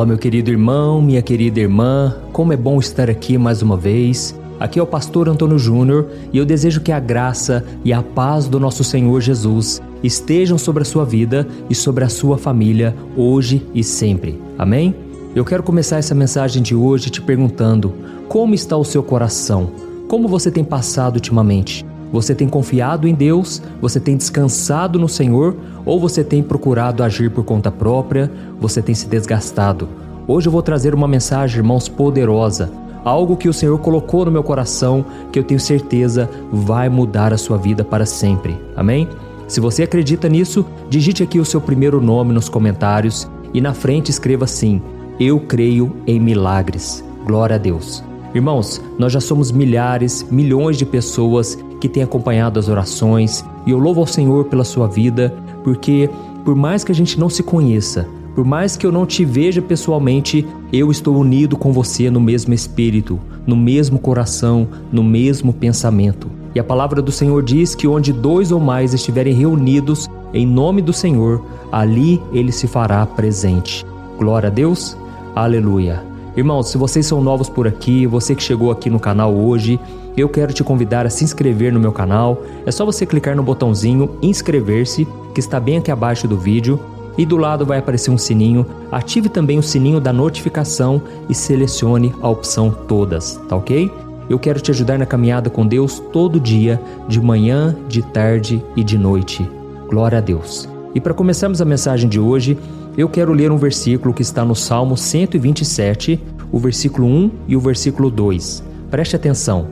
Olá, meu querido irmão, minha querida irmã, como é bom estar aqui mais uma vez. Aqui é o pastor Antônio Júnior e eu desejo que a graça e a paz do nosso Senhor Jesus estejam sobre a sua vida e sobre a sua família hoje e sempre. Amém? Eu quero começar essa mensagem de hoje te perguntando: como está o seu coração? Como você tem passado ultimamente? Você tem confiado em Deus? Você tem descansado no Senhor? Ou você tem procurado agir por conta própria? Você tem se desgastado? Hoje eu vou trazer uma mensagem, irmãos, poderosa. Algo que o Senhor colocou no meu coração, que eu tenho certeza vai mudar a sua vida para sempre. Amém? Se você acredita nisso, digite aqui o seu primeiro nome nos comentários e na frente escreva assim: eu creio em milagres. Glória a Deus. Irmãos, nós já somos milhares, milhões de pessoas que têm acompanhado as orações e eu louvo ao Senhor pela sua vida, porque por mais que a gente não se conheça, por mais que eu não te veja pessoalmente, eu estou unido com você no mesmo espírito, no mesmo coração, no mesmo pensamento. E a palavra do Senhor diz que onde 2 ou mais estiverem reunidos em nome do Senhor, ali Ele se fará presente. Glória a Deus. Aleluia. Irmãos, se vocês são novos por aqui, você que chegou aqui no canal hoje, eu quero te convidar a se inscrever no meu canal. É só você clicar no botãozinho inscrever-se, que está bem aqui abaixo do vídeo, e do lado vai aparecer um sininho. Ative também o sininho da notificação e selecione a opção todas, tá ok? Eu quero te ajudar na caminhada com Deus todo dia, de manhã, de tarde e de noite. Glória a Deus. E para começarmos a mensagem de hoje, eu quero ler um versículo que está no Salmo 127, o versículo 1 e o versículo 2. Preste atenção.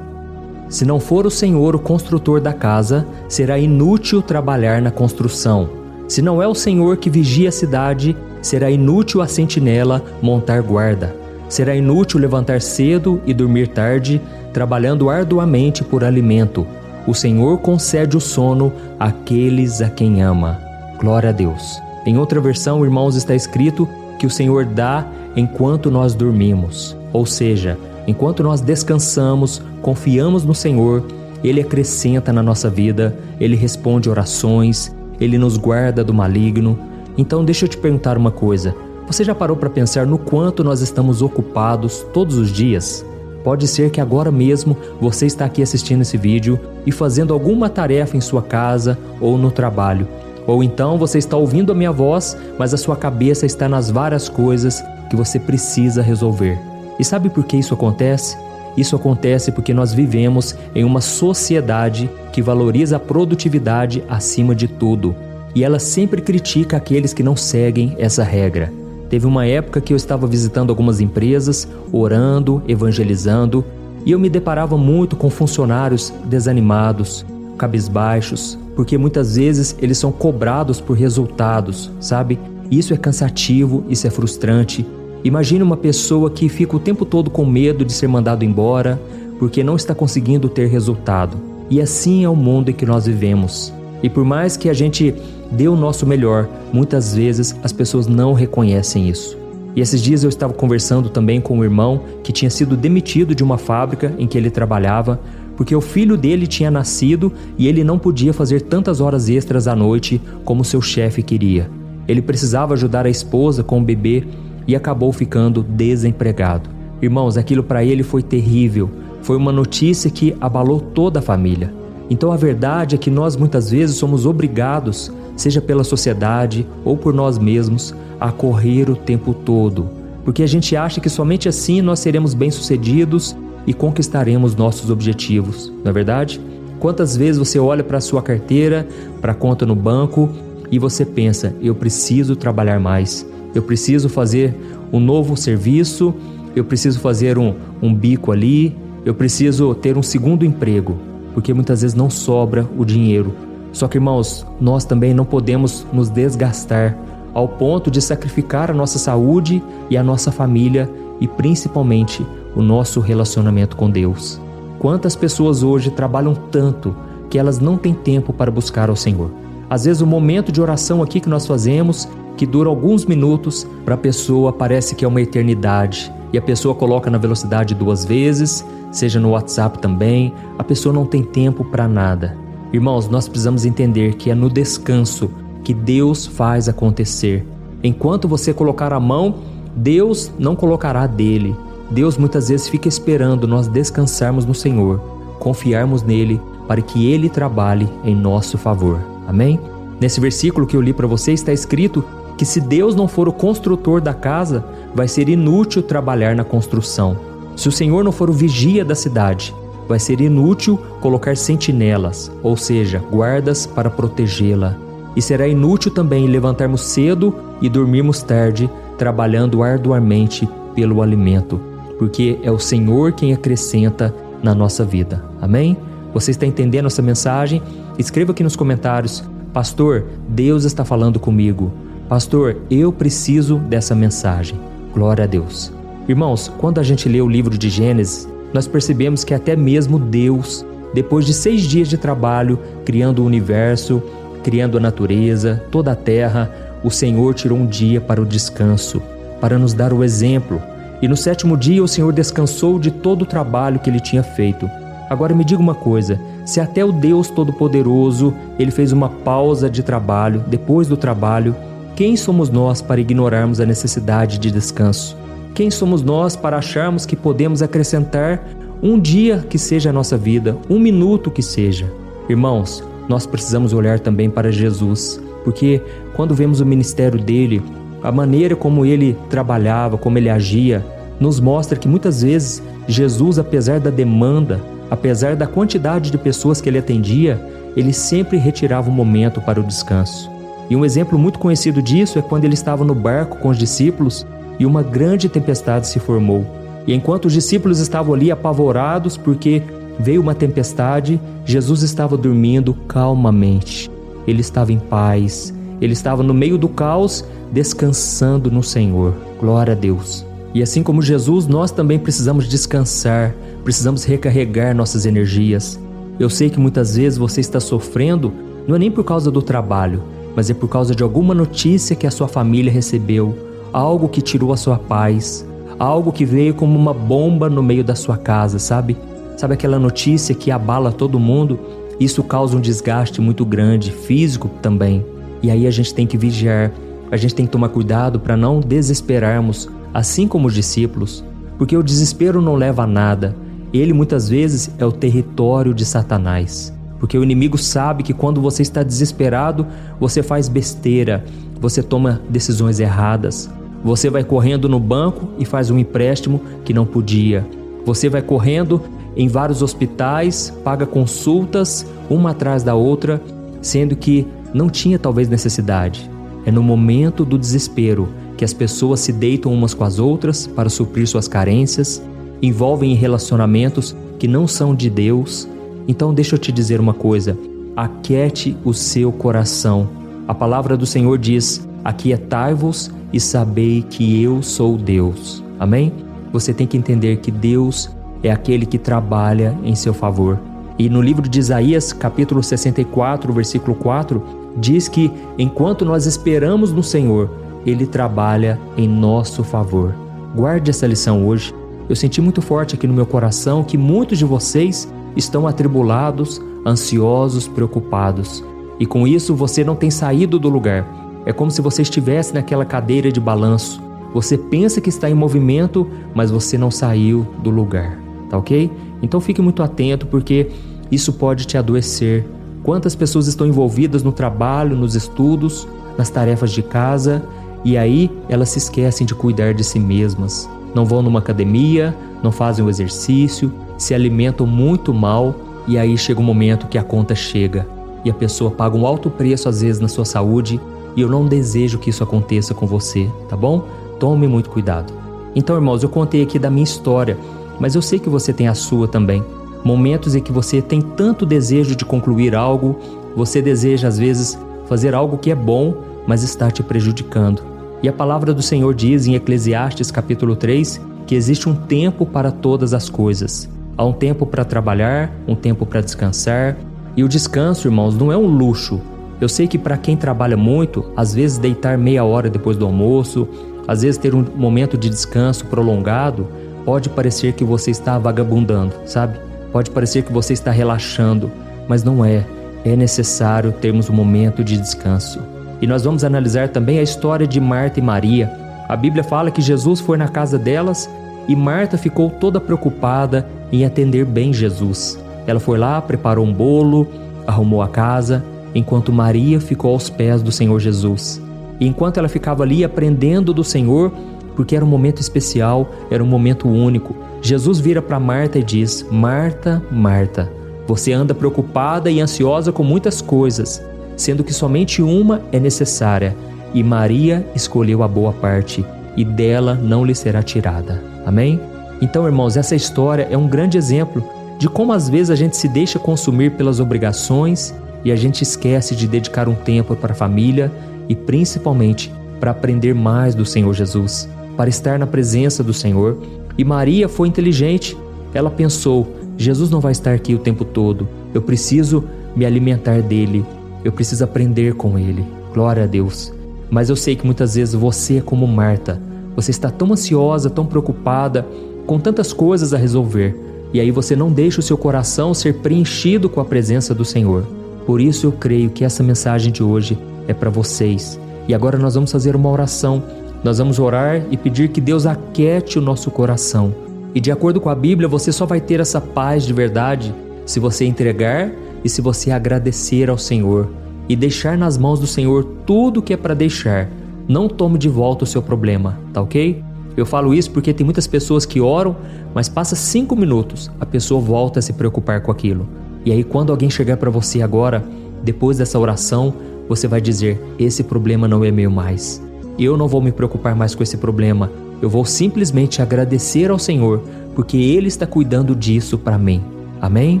Se não for o Senhor o construtor da casa, será inútil trabalhar na construção. Se não é o Senhor que vigia a cidade, será inútil a sentinela montar guarda. Será inútil levantar cedo e dormir tarde, trabalhando arduamente por alimento. O Senhor concede o sono àqueles a quem ama. Glória a Deus. Em outra versão, irmãos, está escrito que o Senhor dá enquanto nós dormimos. Ou seja, enquanto nós descansamos, confiamos no Senhor, Ele acrescenta na nossa vida, Ele responde orações, Ele nos guarda do maligno. Então deixa eu te perguntar uma coisa: você já parou para pensar no quanto nós estamos ocupados todos os dias? Pode ser que agora mesmo você está aqui assistindo esse vídeo e fazendo alguma tarefa em sua casa ou no trabalho. Ou então você está ouvindo a minha voz, mas a sua cabeça está nas várias coisas que você precisa resolver. E sabe por que isso acontece? Isso acontece porque nós vivemos em uma sociedade que valoriza a produtividade acima de tudo. E ela sempre critica aqueles que não seguem essa regra. Teve uma época que eu estava visitando algumas empresas, orando, evangelizando, e eu me deparava muito com funcionários desanimados, cabisbaixos, porque muitas vezes eles são cobrados por resultados, sabe? Isso é cansativo, isso é frustrante. Imagine uma pessoa que fica o tempo todo com medo de ser mandado embora, porque não está conseguindo ter resultado. E assim é o mundo em que nós vivemos. E por mais que a gente dê o nosso melhor, muitas vezes as pessoas não reconhecem isso. E esses dias eu estava conversando também com um irmão que tinha sido demitido de uma fábrica em que ele trabalhava, porque o filho dele tinha nascido e ele não podia fazer tantas horas extras à noite como seu chefe queria. Ele precisava ajudar a esposa com o bebê e acabou ficando desempregado. Irmãos, aquilo para ele foi terrível. Foi uma notícia que abalou toda a família. Então a verdade é que nós muitas vezes somos obrigados, seja pela sociedade ou por nós mesmos, a correr o tempo todo. Porque a gente acha que somente assim nós seremos bem-sucedidos e conquistaremos nossos objetivos, não é verdade? Quantas vezes você olha para a sua carteira, para a conta no banco e você pensa: eu preciso trabalhar mais, eu preciso fazer um novo serviço, eu preciso fazer um bico ali, eu preciso ter um segundo emprego, porque muitas vezes não sobra o dinheiro. Só que, irmãos, nós também não podemos nos desgastar ao ponto de sacrificar a nossa saúde e a nossa família e principalmente o nosso relacionamento com Deus. Quantas pessoas hoje trabalham tanto que elas não têm tempo para buscar ao Senhor? Às vezes o momento de oração aqui que nós fazemos, que dura alguns minutos, para a pessoa parece que é uma eternidade. E a pessoa coloca na velocidade 2 vezes, seja no WhatsApp também, a pessoa não tem tempo para nada. Irmãos, nós precisamos entender que é no descanso que Deus faz acontecer. Enquanto você colocar a mão Deus não colocará dele. Deus muitas vezes fica esperando nós descansarmos no Senhor, confiarmos nele para que ele trabalhe em nosso favor. Amém? Nesse versículo que eu li para você está escrito que se Deus não for o construtor da casa, vai ser inútil trabalhar na construção. Se o Senhor não for o vigia da cidade, vai ser inútil colocar sentinelas, ou seja, guardas para protegê-la. E será inútil também levantarmos cedo e dormirmos tarde, trabalhando arduamente pelo alimento, porque é o Senhor quem acrescenta na nossa vida. Amém? Você está entendendo essa mensagem? Escreva aqui nos comentários: pastor, Deus está falando comigo. Pastor, eu preciso dessa mensagem. Glória a Deus. Irmãos, quando a gente lê o livro de Gênesis, nós percebemos que até mesmo Deus, depois de 6 dias de trabalho, criando o universo, criando a natureza, toda a terra, o Senhor tirou um dia para o descanso, para nos dar o exemplo. E no 7º dia o Senhor descansou de todo o trabalho que ele tinha feito. Agora me diga uma coisa, se até o Deus Todo-Poderoso, ele fez uma pausa de trabalho, depois do trabalho, quem somos nós para ignorarmos a necessidade de descanso? Quem somos nós para acharmos que podemos acrescentar um dia que seja a nossa vida, 1 minuto que seja? Irmãos, nós precisamos olhar também para Jesus, porque quando vemos o ministério dele, a maneira como ele trabalhava, como ele agia, nos mostra que muitas vezes Jesus, apesar da demanda, apesar da quantidade de pessoas que ele atendia, ele sempre retirava um momento para o descanso. E um exemplo muito conhecido disso é quando ele estava no barco com os discípulos e uma grande tempestade se formou. E enquanto os discípulos estavam ali apavorados porque veio uma tempestade, Jesus estava dormindo calmamente. Ele estava em paz, ele estava no meio do caos, descansando no Senhor. Glória a Deus. E assim como Jesus, nós também precisamos descansar, precisamos recarregar nossas energias. Eu sei que muitas vezes você está sofrendo, não é nem por causa do trabalho, mas é por causa de alguma notícia que a sua família recebeu, algo que tirou a sua paz, algo que veio como uma bomba no meio da sua casa, sabe? Sabe aquela notícia que abala todo mundo? Isso causa um desgaste muito grande, físico também. E aí a gente tem que vigiar, a gente tem que tomar cuidado para não desesperarmos, assim como os discípulos, porque o desespero não leva a nada. Ele muitas vezes é o território de Satanás, porque o inimigo sabe que quando você está desesperado, você faz besteira, você toma decisões erradas, você vai correndo no banco e faz um empréstimo que não podia, você vai correndo em vários hospitais, paga consultas uma atrás da outra, sendo que não tinha talvez necessidade. É no momento do desespero que as pessoas se deitam umas com as outras para suprir suas carências, envolvem em relacionamentos que não são de Deus. Então deixa eu te dizer uma coisa, aquiete o seu coração. A palavra do Senhor diz: aquietai-vos e sabei que eu sou Deus. Amém? Você tem que entender que Deus é aquele que trabalha em seu favor. E no livro de Isaías, capítulo 64, versículo 4, diz que enquanto nós esperamos no Senhor, Ele trabalha em nosso favor. Guarde essa lição hoje. Eu senti muito forte aqui no meu coração que muitos de vocês estão atribulados, ansiosos, preocupados. E com isso você não tem saído do lugar. É como se você estivesse naquela cadeira de balanço. Você pensa que está em movimento, mas você não saiu do lugar. Tá ok? Então fique muito atento, porque isso pode te adoecer. Quantas pessoas estão envolvidas no trabalho, nos estudos, nas tarefas de casa, e aí elas se esquecem de cuidar de si mesmas. Não vão numa academia, não fazem o exercício, se alimentam muito mal, e aí chega um momento que a conta chega e a pessoa paga um alto preço às vezes na sua saúde, e eu não desejo que isso aconteça com você, tá bom? Tome muito cuidado. Então, irmãos, eu contei aqui da minha história, mas eu sei que você tem a sua também. Momentos em que você tem tanto desejo de concluir algo, você deseja às vezes fazer algo que é bom, mas está te prejudicando. E a palavra do Senhor diz em Eclesiastes capítulo 3 que existe um tempo para todas as coisas. Há um tempo para trabalhar, um tempo para descansar. E o descanso, irmãos, não é um luxo. Eu sei que para quem trabalha muito, às vezes deitar meia hora depois do almoço, às vezes ter um momento de descanso prolongado, pode parecer que você está vagabundando, sabe? Pode parecer que você está relaxando, mas não é. É necessário termos um momento de descanso. E nós vamos analisar também a história de Marta e Maria, A Bíblia fala que Jesus foi na casa delas e Marta ficou toda preocupada em atender bem Jesus. Ela foi lá, preparou um bolo, arrumou a casa, enquanto Maria ficou aos pés do Senhor Jesus. E enquanto ela ficava ali aprendendo do Senhor, porque era um momento especial, era um momento único, Jesus vira para Marta e diz: Marta, Marta, você anda preocupada e ansiosa com muitas coisas, sendo que somente uma é necessária, e Maria escolheu a boa parte, e dela não lhe será tirada. Amém? Então, irmãos, essa história é um grande exemplo de como às vezes a gente se deixa consumir pelas obrigações e a gente esquece de dedicar um tempo para a família e principalmente para aprender mais do Senhor Jesus, para estar na presença do Senhor. E Maria foi inteligente. Ela pensou: Jesus não vai estar aqui o tempo todo, eu preciso me alimentar dele, eu preciso aprender com ele. Glória a Deus. Mas eu sei que muitas vezes você é como Marta, você está tão ansiosa, tão preocupada, com tantas coisas a resolver, e aí você não deixa o seu coração ser preenchido com a presença do Senhor. Por isso eu creio que essa mensagem de hoje é para vocês. E agora nós vamos fazer uma oração. Nós vamos orar e pedir que Deus aquiete o nosso coração. E de acordo com a Bíblia, você só vai ter essa paz de verdade se você entregar e se você agradecer ao Senhor e deixar nas mãos do Senhor tudo que é para deixar. Não tome de volta o seu problema, tá ok? Eu falo isso porque tem muitas pessoas que oram, mas passa 5 minutos, a pessoa volta a se preocupar com aquilo. E aí quando alguém chegar para você agora, depois dessa oração, você vai dizer: esse problema não é meu mais. Eu não vou me preocupar mais com esse problema. Eu vou simplesmente agradecer ao Senhor, porque Ele está cuidando disso para mim. Amém?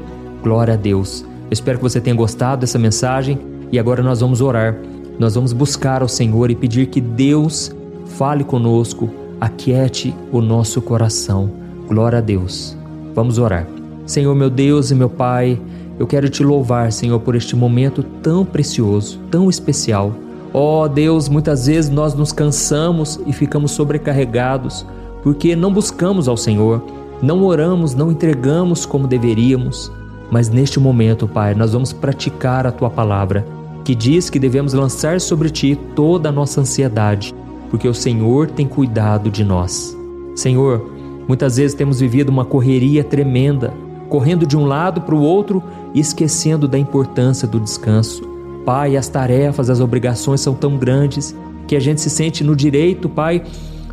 Glória a Deus. Eu espero que você tenha gostado dessa mensagem e agora nós vamos orar. Nós vamos buscar ao Senhor e pedir que Deus fale conosco, aquiete o nosso coração. Glória a Deus. Vamos orar. Senhor, meu Deus e meu Pai, eu quero te louvar, Senhor, por este momento tão precioso, tão especial. Ó Deus, muitas vezes nós nos cansamos e ficamos sobrecarregados porque não buscamos ao Senhor, não oramos, não entregamos como deveríamos. Mas neste momento, Pai, nós vamos praticar a Tua palavra, que diz que devemos lançar sobre Ti toda a nossa ansiedade, porque o Senhor tem cuidado de nós. Senhor, muitas vezes temos vivido uma correria tremenda, correndo de um lado para o outro e esquecendo da importância do descanso. Pai, as tarefas, as obrigações são tão grandes que a gente se sente no direito, Pai,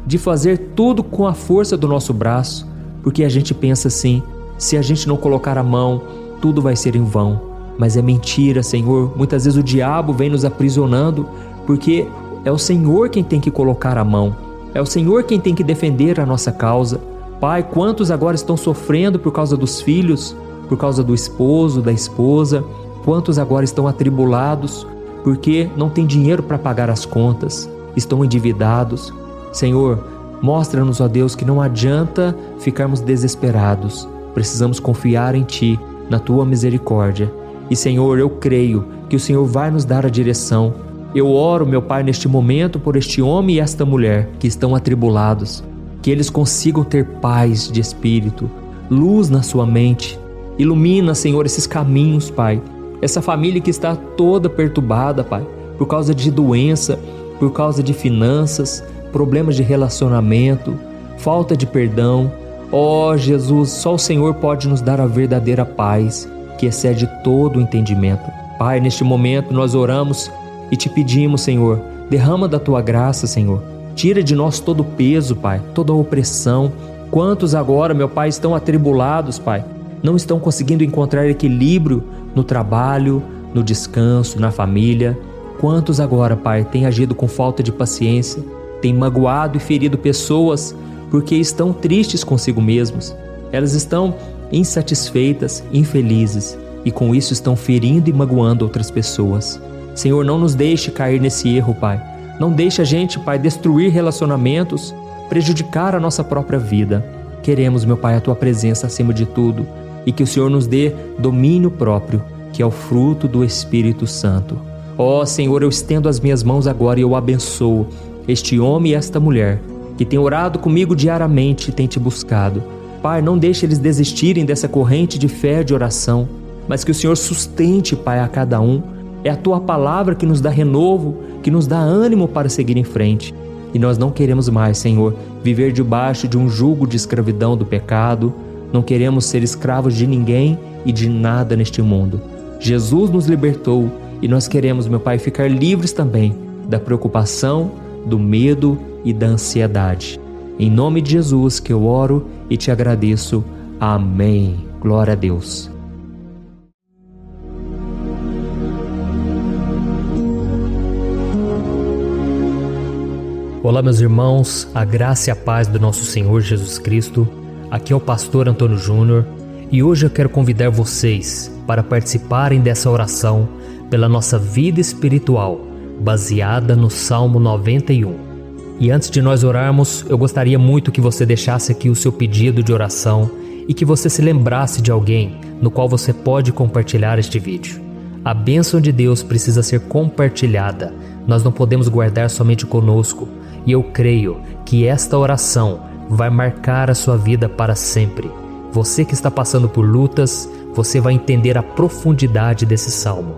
de fazer tudo com a força do nosso braço, porque a gente pensa assim: se a gente não colocar a mão, tudo vai ser em vão. Mas é mentira, Senhor. Muitas vezes o diabo vem nos aprisionando, porque é o Senhor quem tem que colocar a mão, é o Senhor quem tem que defender a nossa causa. Pai, quantos agora estão sofrendo por causa dos filhos, por causa do esposo, da esposa? Quantos agora estão atribulados porque não têm dinheiro para pagar as contas, estão endividados? Senhor, mostra-nos, ó Deus, que não adianta ficarmos desesperados. Precisamos confiar em Ti, na Tua misericórdia. E, Senhor, eu creio que o Senhor vai nos dar a direção. Eu oro, meu Pai, neste momento por este homem e esta mulher que estão atribulados, que eles consigam ter paz de espírito, luz na sua mente. Ilumina, Senhor, esses caminhos, Pai. Essa família que está toda perturbada, Pai, por causa de doença, por causa de finanças, problemas de relacionamento, falta de perdão. Ó Jesus, só o Senhor pode nos dar a verdadeira paz, que excede todo o entendimento. Pai, neste momento nós oramos e te pedimos, Senhor, derrama da Tua graça, Senhor. Tira de nós todo o peso, Pai, toda a opressão. Quantos agora, meu Pai, estão atribulados, Pai? Não estão conseguindo encontrar equilíbrio no trabalho, no descanso, na família. Quantos agora, Pai, têm agido com falta de paciência, têm magoado e ferido pessoas porque estão tristes consigo mesmos. Elas estão insatisfeitas, infelizes e com isso estão ferindo e magoando outras pessoas. Senhor, não nos deixe cair nesse erro, Pai. Não deixe a gente, Pai, destruir relacionamentos, prejudicar a nossa própria vida. Queremos, meu Pai, a Tua presença acima de tudo e que o Senhor nos dê domínio próprio, que é o fruto do Espírito Santo. Ó Senhor, eu estendo as minhas mãos agora e eu abençoo este homem e esta mulher que tem orado comigo diariamente e tem Te buscado. Pai, não deixe eles desistirem dessa corrente de fé, de oração, mas que o Senhor sustente, Pai, a cada um. É a Tua palavra que nos dá renovo, que nos dá ânimo para seguir em frente. e nós não queremos mais, Senhor, viver debaixo de um jugo de escravidão do pecado. Não queremos ser escravos de ninguém e de nada neste mundo. Jesus nos libertou e nós queremos, meu Pai, ficar livres também da preocupação, do medo e da ansiedade. Em nome de Jesus que eu oro e te agradeço. Amém. Glória a Deus. Olá, meus irmãos, a graça e a paz do nosso Senhor Jesus Cristo. Aqui é o pastor Antônio Júnior e hoje eu quero convidar vocês para participarem dessa oração pela nossa vida espiritual, baseada no Salmo 91. E antes de nós orarmos, eu gostaria muito que você deixasse aqui o seu pedido de oração e que você se lembrasse de alguém no qual você pode compartilhar este vídeo. A bênção de Deus precisa ser compartilhada, nós não podemos guardar somente conosco, e eu creio que esta oração vai marcar a sua vida para sempre. Você que está passando por lutas, você vai entender a profundidade desse salmo.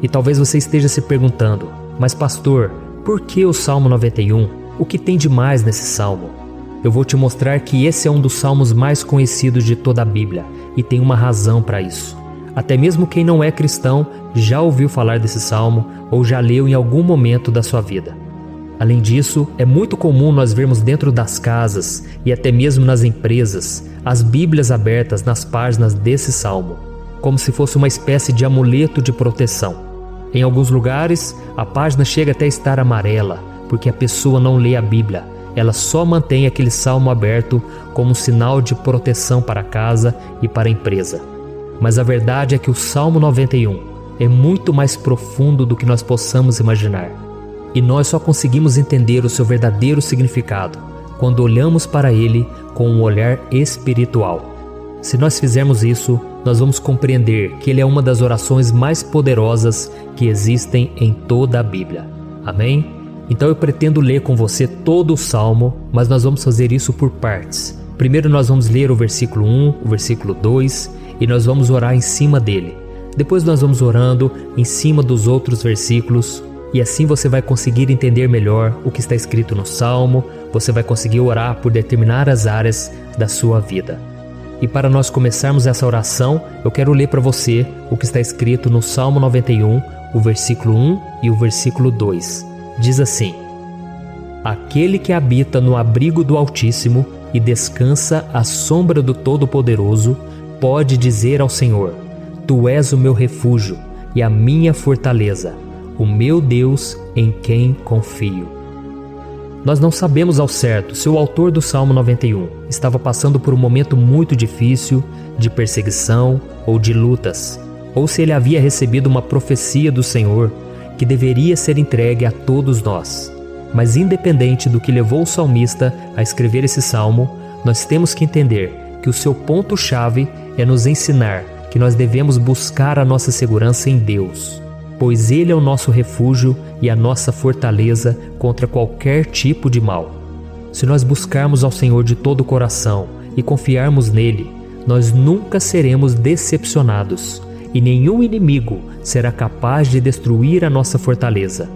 E talvez você esteja se perguntando, mas pastor, por que o Salmo 91? O que tem de mais nesse salmo? Eu vou te mostrar que esse é um dos salmos mais conhecidos de toda a Bíblia e tem uma razão para isso. Até mesmo quem não é cristão já ouviu falar desse salmo ou já leu em algum momento da sua vida. Além disso, é muito comum nós vermos dentro das casas e até mesmo nas empresas as Bíblias abertas nas páginas desse salmo, como se fosse uma espécie de amuleto de proteção. Em alguns lugares, a página chega até a estar amarela, porque a pessoa não lê a Bíblia, ela só mantém aquele salmo aberto como um sinal de proteção para a casa e para a empresa. Mas a verdade é que o Salmo 91 é muito mais profundo do que nós possamos imaginar. E nós só conseguimos entender o seu verdadeiro significado quando olhamos para ele com um olhar espiritual. Se nós fizermos isso, nós vamos compreender que ele é uma das orações mais poderosas que existem em toda a Bíblia. Amém? Então eu pretendo ler com você todo o Salmo, mas nós vamos fazer isso por partes. Primeiro nós vamos ler o versículo 1, o versículo 2 e nós vamos orar em cima dele. Depois nós vamos orando em cima dos outros versículos. E assim você vai conseguir entender melhor o que está escrito no Salmo, você vai conseguir orar por determinadas áreas da sua vida. E para nós começarmos essa oração, eu quero ler para você o que está escrito no Salmo 91, o versículo 1 e o versículo 2. Diz assim: Aquele que habita no abrigo do Altíssimo e descansa à sombra do Todo-Poderoso, pode dizer ao Senhor: Tu és o meu refúgio e a minha fortaleza, o meu Deus em quem confio. Nós não sabemos ao certo se o autor do Salmo 91 estava passando por um momento muito difícil, de perseguição ou de lutas, ou se ele havia recebido uma profecia do Senhor que deveria ser entregue a todos nós. Mas independente do que levou o salmista a escrever esse salmo, nós temos que entender que o seu ponto-chave é nos ensinar que nós devemos buscar a nossa segurança em Deus, pois Ele é o nosso refúgio e a nossa fortaleza contra qualquer tipo de mal. Se nós buscarmos ao Senhor de todo o coração e confiarmos nele, nós nunca seremos decepcionados e nenhum inimigo será capaz de destruir a nossa fortaleza.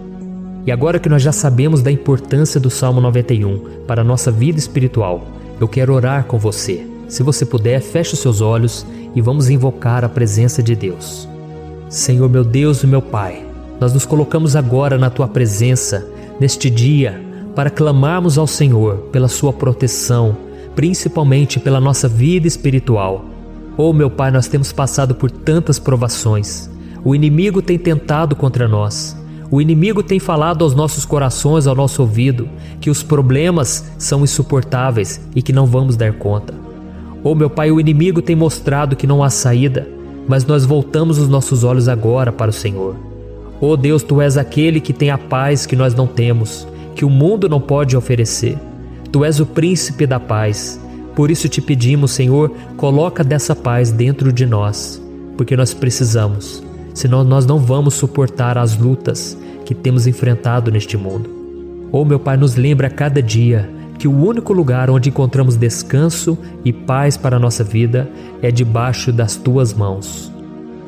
E agora que nós já sabemos da importância do Salmo 91 para a nossa vida espiritual, eu quero orar com você. Se você puder, feche os seus olhos e vamos invocar a presença de Deus. Senhor meu Deus e meu Pai, nós nos colocamos agora na Tua presença, neste dia, para clamarmos ao Senhor pela Sua proteção, principalmente pela nossa vida espiritual. Oh meu Pai, nós temos passado por tantas provações. O inimigo tem tentado contra nós. O inimigo tem falado aos nossos corações, ao nosso ouvido, que os problemas são insuportáveis e que não vamos dar conta. Oh meu Pai, o inimigo tem mostrado que não há saída, mas nós voltamos os nossos olhos agora para o Senhor. Oh Deus, Tu és aquele que tem a paz que nós não temos, que o mundo não pode oferecer. Tu és o príncipe da paz. Por isso te pedimos, Senhor, coloca dessa paz dentro de nós, porque nós precisamos, senão nós não vamos suportar as lutas que temos enfrentado neste mundo. Oh meu Pai, nos lembra a cada dia que o único lugar onde encontramos descanso e paz para a nossa vida é debaixo das Tuas mãos.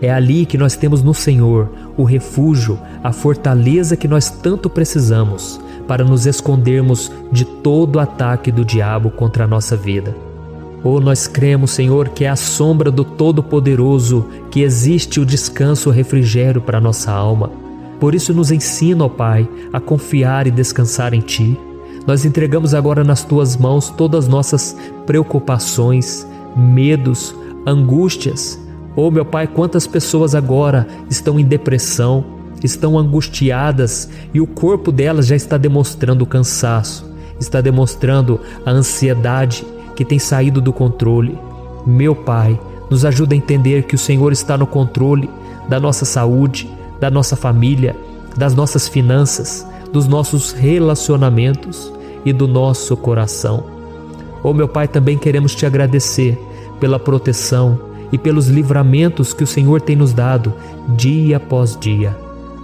É ali que nós temos no Senhor o refúgio, a fortaleza que nós tanto precisamos para nos escondermos de todo ataque do diabo contra a nossa vida. Nós cremos, Senhor, que é à sombra do Todo-Poderoso que existe o descanso, o refrigério para a nossa alma. Por isso nos ensina, ó Pai, a confiar e descansar em Ti. Nós entregamos agora nas Tuas mãos todas as nossas preocupações, medos, angústias. Meu Pai, quantas pessoas agora estão em depressão, estão angustiadas e o corpo delas já está demonstrando o cansaço, está demonstrando a ansiedade que tem saído do controle. Meu Pai, nos ajuda a entender que o Senhor está no controle da nossa saúde, da nossa família, das nossas finanças, dos nossos relacionamentos e do nosso coração. Meu Pai, também queremos Te agradecer pela proteção e pelos livramentos que o Senhor tem nos dado dia após dia.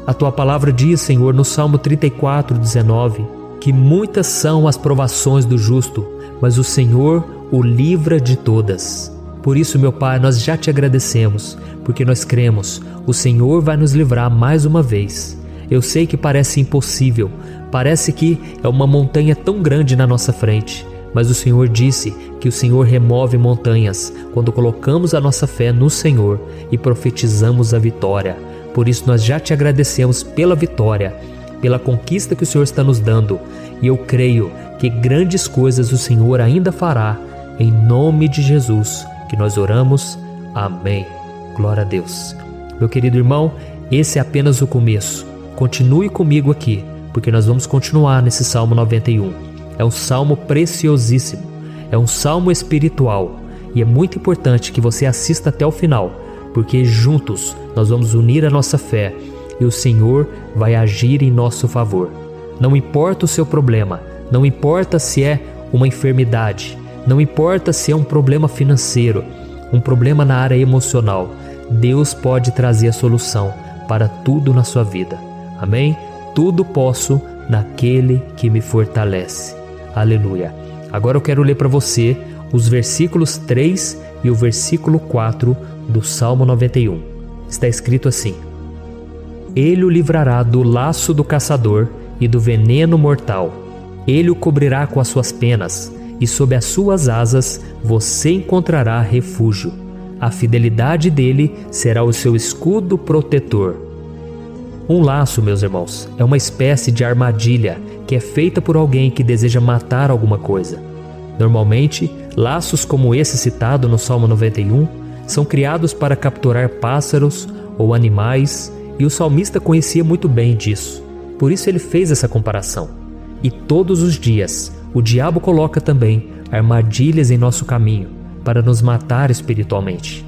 A Tua palavra diz, Senhor, no Salmo 34:19, que muitas são as provações do justo, mas o Senhor o livra de todas. Por isso, meu Pai, nós já Te agradecemos, porque nós cremos, o Senhor vai nos livrar mais uma vez. Eu sei que parece impossível, parece que é uma montanha tão grande na nossa frente, mas o Senhor disse que o Senhor remove montanhas quando colocamos a nossa fé no Senhor e profetizamos a vitória. Por isso nós já Te agradecemos pela vitória, pela conquista que o Senhor está nos dando, e eu creio que grandes coisas o Senhor ainda fará. Em nome de Jesus que nós oramos. Amém. Glória a Deus. Meu querido irmão, esse é apenas o começo. Continue comigo aqui, porque nós vamos continuar nesse Salmo 91. É um salmo preciosíssimo, é um salmo espiritual, e é muito importante que você assista até o final, porque juntos nós vamos unir a nossa fé e o Senhor vai agir em nosso favor. Não importa o seu problema, não importa se é uma enfermidade, não importa se é um problema financeiro, um problema na área emocional, Deus pode trazer a solução para tudo na sua vida. Amém? Tudo posso naquele que me fortalece. Aleluia. Agora eu quero ler para você os versículos 3 e o versículo 4 do Salmo 91. Está escrito assim: Ele o livrará do laço do caçador e do veneno mortal. Ele o cobrirá com as suas penas, e sob as suas asas você encontrará refúgio. A fidelidade dele será o seu escudo protetor. Um laço, meus irmãos, é uma espécie de armadilha que é feita por alguém que deseja matar alguma coisa. Normalmente, laços como esse citado no Salmo 91 são criados para capturar pássaros ou animais, e o salmista conhecia muito bem disso. Por isso ele fez essa comparação. E todos os dias, o diabo coloca também armadilhas em nosso caminho para nos matar espiritualmente.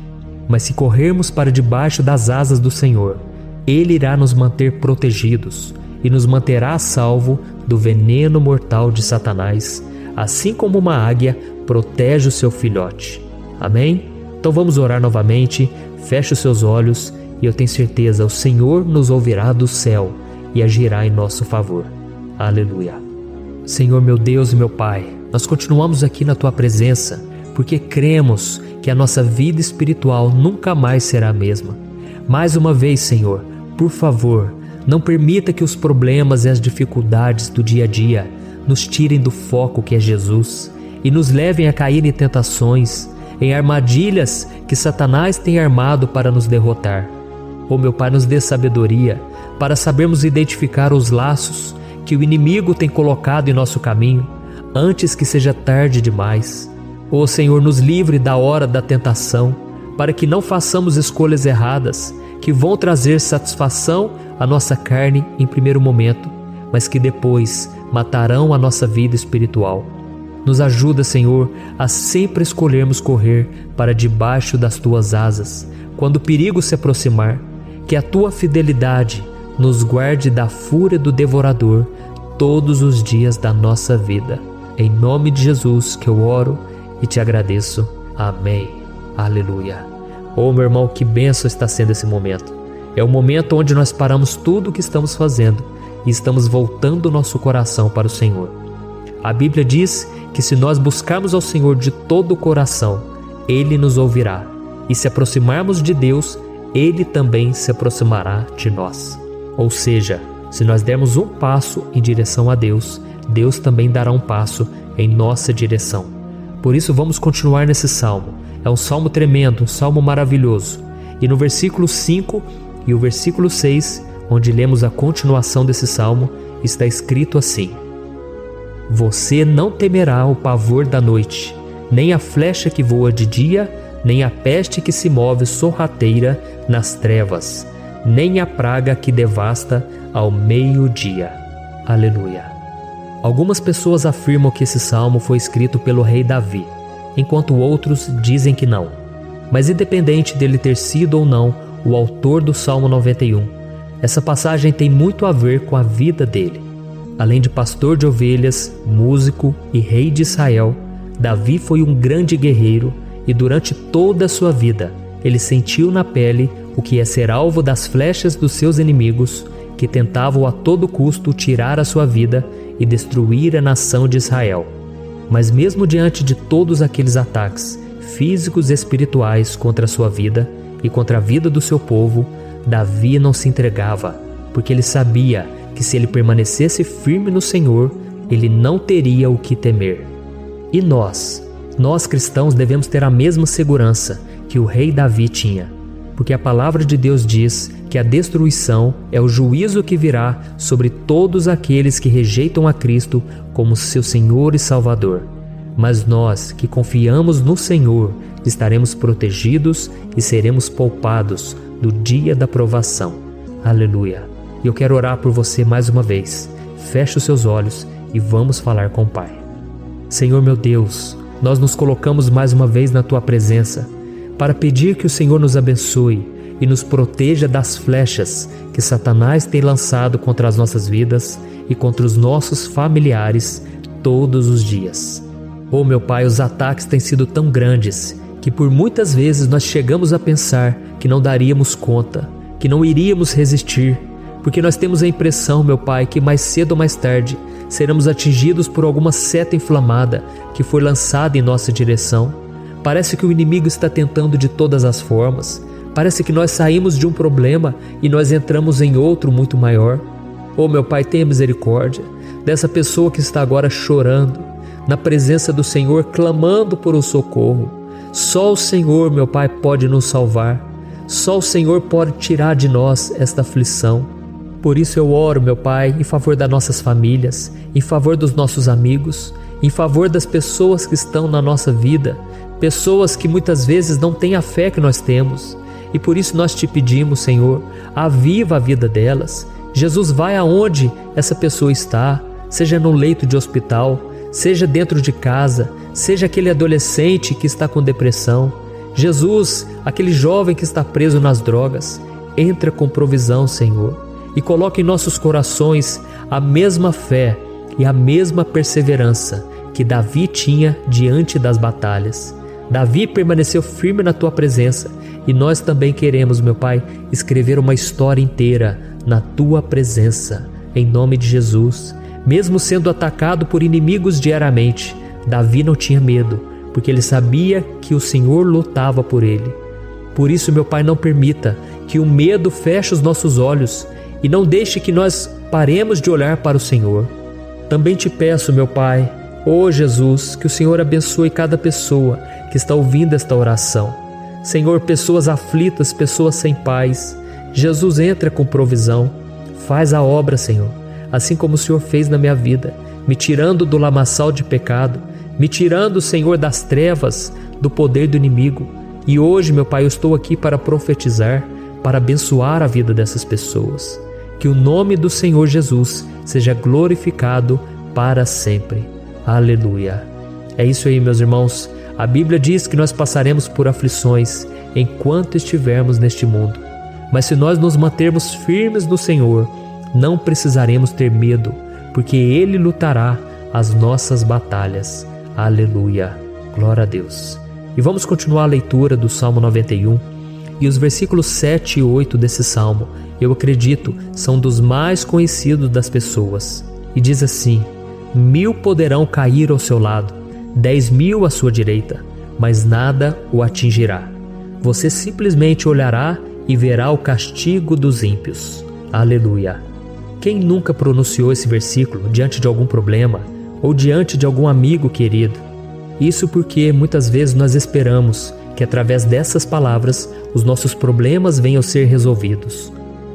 Mas se corrermos para debaixo das asas do Senhor, Ele irá nos manter protegidos e nos manterá a salvo do veneno mortal de Satanás, assim como uma águia protege o seu filhote. Amém? Então vamos orar novamente. Feche os seus olhos e eu tenho certeza, o Senhor nos ouvirá do céu e agirá em nosso favor. Aleluia. Senhor, meu Deus e meu Pai, nós continuamos aqui na Tua presença porque cremos que a nossa vida espiritual nunca mais será a mesma. Mais uma vez, Senhor, por favor, não permita que os problemas e as dificuldades do dia a dia nos tirem do foco que é Jesus e nos levem a cair em tentações, em armadilhas que Satanás tem armado para nos derrotar. Meu Pai, nos dê sabedoria para sabermos identificar os laços que o inimigo tem colocado em nosso caminho antes que seja tarde demais. Senhor, nos livre da hora da tentação, para que não façamos escolhas erradas que vão trazer satisfação à nossa carne em primeiro momento, mas que depois matarão a nossa vida espiritual. Nos ajuda, Senhor, a sempre escolhermos correr para debaixo das Tuas asas quando o perigo se aproximar. Que a Tua fidelidade nos guarde da fúria do devorador todos os dias da nossa vida. Em nome de Jesus que eu oro e Te agradeço. Amém. Aleluia. Meu irmão, que bênção está sendo esse momento. É o momento onde nós paramos tudo o que estamos fazendo e estamos voltando o nosso coração para o Senhor. A Bíblia diz que se nós buscarmos ao Senhor de todo o coração, Ele nos ouvirá. E se aproximarmos de Deus, Ele também se aproximará de nós. Ou seja, se nós dermos um passo em direção a Deus, Deus também dará um passo em nossa direção. Por isso vamos continuar nesse salmo. É um salmo tremendo, um salmo maravilhoso. E no versículo 5 e o versículo 6, onde lemos a continuação desse salmo, está escrito assim: Você não temerá o pavor da noite, nem a flecha que voa de dia, nem a peste que se move sorrateira nas trevas, nem a praga que devasta ao meio-dia. Aleluia. Algumas pessoas afirmam que esse salmo foi escrito pelo rei Davi, enquanto outros dizem que não. Mas independente dele ter sido ou não o autor do Salmo 91, essa passagem tem muito a ver com a vida dele. Além de pastor de ovelhas, músico e rei de Israel, Davi foi um grande guerreiro e durante toda a sua vida ele sentiu na pele o que é ser alvo das flechas dos seus inimigos, que tentavam a todo custo tirar a sua vida e destruir a nação de Israel. Mas mesmo diante de todos aqueles ataques físicos e espirituais contra a sua vida e contra a vida do seu povo, Davi não se entregava, porque ele sabia que se ele permanecesse firme no Senhor, ele não teria o que temer. E nós cristãos devemos ter a mesma segurança que o rei Davi tinha, porque a palavra de Deus diz que a destruição é o juízo que virá sobre todos aqueles que rejeitam a Cristo como seu Senhor e Salvador. Mas nós que confiamos no Senhor estaremos protegidos e seremos poupados do dia da provação. Aleluia! E eu quero orar por você mais uma vez. Feche os seus olhos e vamos falar com o Pai. Senhor meu Deus, nós nos colocamos mais uma vez na Tua presença para pedir que o Senhor nos abençoe e nos proteja das flechas que Satanás tem lançado contra as nossas vidas e contra os nossos familiares todos os dias. Oh meu Pai, os ataques têm sido tão grandes que por muitas vezes nós chegamos a pensar que não daríamos conta, que não iríamos resistir, porque nós temos a impressão, meu Pai, que mais cedo ou mais tarde seremos atingidos por alguma seta inflamada que foi lançada em nossa direção. Parece que o inimigo está tentando de todas as formas. Parece que nós saímos de um problema e nós entramos em outro muito maior. Oh meu Pai, tenha misericórdia dessa pessoa que está agora chorando na presença do Senhor, clamando por um socorro. Só o Senhor, meu Pai, pode nos salvar. Só o Senhor pode tirar de nós esta aflição. Por isso eu oro, meu Pai, em favor das nossas famílias, em favor dos nossos amigos, em favor das pessoas que estão na nossa vida, pessoas que muitas vezes não têm a fé que nós temos. E por isso nós te pedimos, Senhor, aviva a vida delas. Jesus, vai aonde essa pessoa está, seja no leito de hospital, seja dentro de casa, seja aquele adolescente que está com depressão. Jesus, aquele jovem que está preso nas drogas, entra com provisão, Senhor, e coloca em nossos corações a mesma fé e a mesma perseverança que Davi tinha diante das batalhas. Davi permaneceu firme na Tua presença e nós também queremos, meu Pai, escrever uma história inteira na Tua presença, em nome de Jesus. Mesmo sendo atacado por inimigos diariamente, Davi não tinha medo, porque ele sabia que o Senhor lutava por ele. Por isso, meu Pai, não permita que o medo feche os nossos olhos e não deixe que nós paremos de olhar para o Senhor. Também te peço, meu Pai, ó Jesus, que o Senhor abençoe cada pessoa que está ouvindo esta oração. Senhor, pessoas aflitas, pessoas sem paz. Jesus, entra com provisão. Faz a obra, Senhor, assim como o Senhor fez na minha vida, me tirando do lamaçal de pecado, me tirando, Senhor, das trevas, do poder do inimigo. E hoje, meu Pai, eu estou aqui para profetizar, para abençoar a vida dessas pessoas. Que o nome do Senhor Jesus seja glorificado para sempre. Aleluia. É isso aí, meus irmãos. A Bíblia diz que nós passaremos por aflições enquanto estivermos neste mundo. Mas se nós nos mantermos firmes no Senhor, não precisaremos ter medo, porque Ele lutará as nossas batalhas. Aleluia. Glória a Deus. E vamos continuar a leitura do Salmo 91. E os versículos 7 e 8 desse Salmo, eu acredito, são dos mais conhecidos das pessoas. E diz assim: 1000 poderão cair ao seu lado, 10.000 à sua direita, mas nada o atingirá. Você simplesmente olhará e verá o castigo dos ímpios. Aleluia! Quem nunca pronunciou esse versículo diante de algum problema ou diante de algum amigo querido? Isso porque muitas vezes nós esperamos que através dessas palavras os nossos problemas venham a ser resolvidos.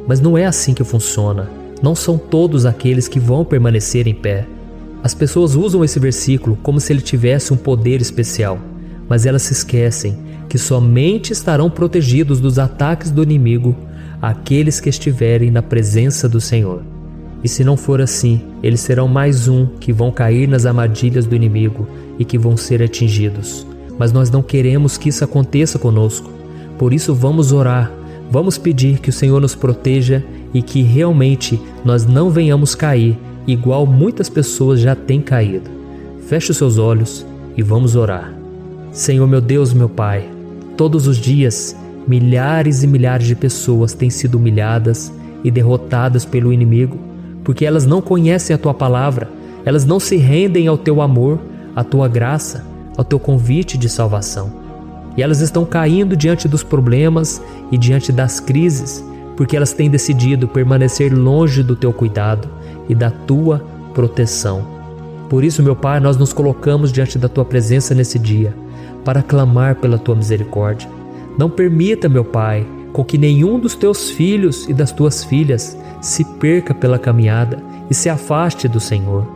Mas não é assim que funciona. Não são todos aqueles que vão permanecer em pé. As pessoas usam esse versículo como se ele tivesse um poder especial, mas elas se esquecem que somente estarão protegidos dos ataques do inimigo aqueles que estiverem na presença do Senhor. E se não for assim, eles serão mais um que vão cair nas armadilhas do inimigo e que vão ser atingidos. Mas nós não queremos que isso aconteça conosco. Por isso vamos orar, vamos pedir que o Senhor nos proteja e que realmente nós não venhamos cair igual muitas pessoas já têm caído. Feche os seus olhos e vamos orar. Senhor meu Deus, meu Pai, todos os dias milhares e milhares de pessoas têm sido humilhadas e derrotadas pelo inimigo, porque elas não conhecem a Tua palavra, elas não se rendem ao Teu amor, à Tua graça, ao Teu convite de salvação. E elas estão caindo diante dos problemas e diante das crises, porque elas têm decidido permanecer longe do Teu cuidado e da Tua proteção. Por isso, meu Pai, nós nos colocamos diante da Tua presença nesse dia, para clamar pela Tua misericórdia. Não permita, meu Pai, com que nenhum dos Teus filhos e das Tuas filhas se perca pela caminhada e se afaste do Senhor.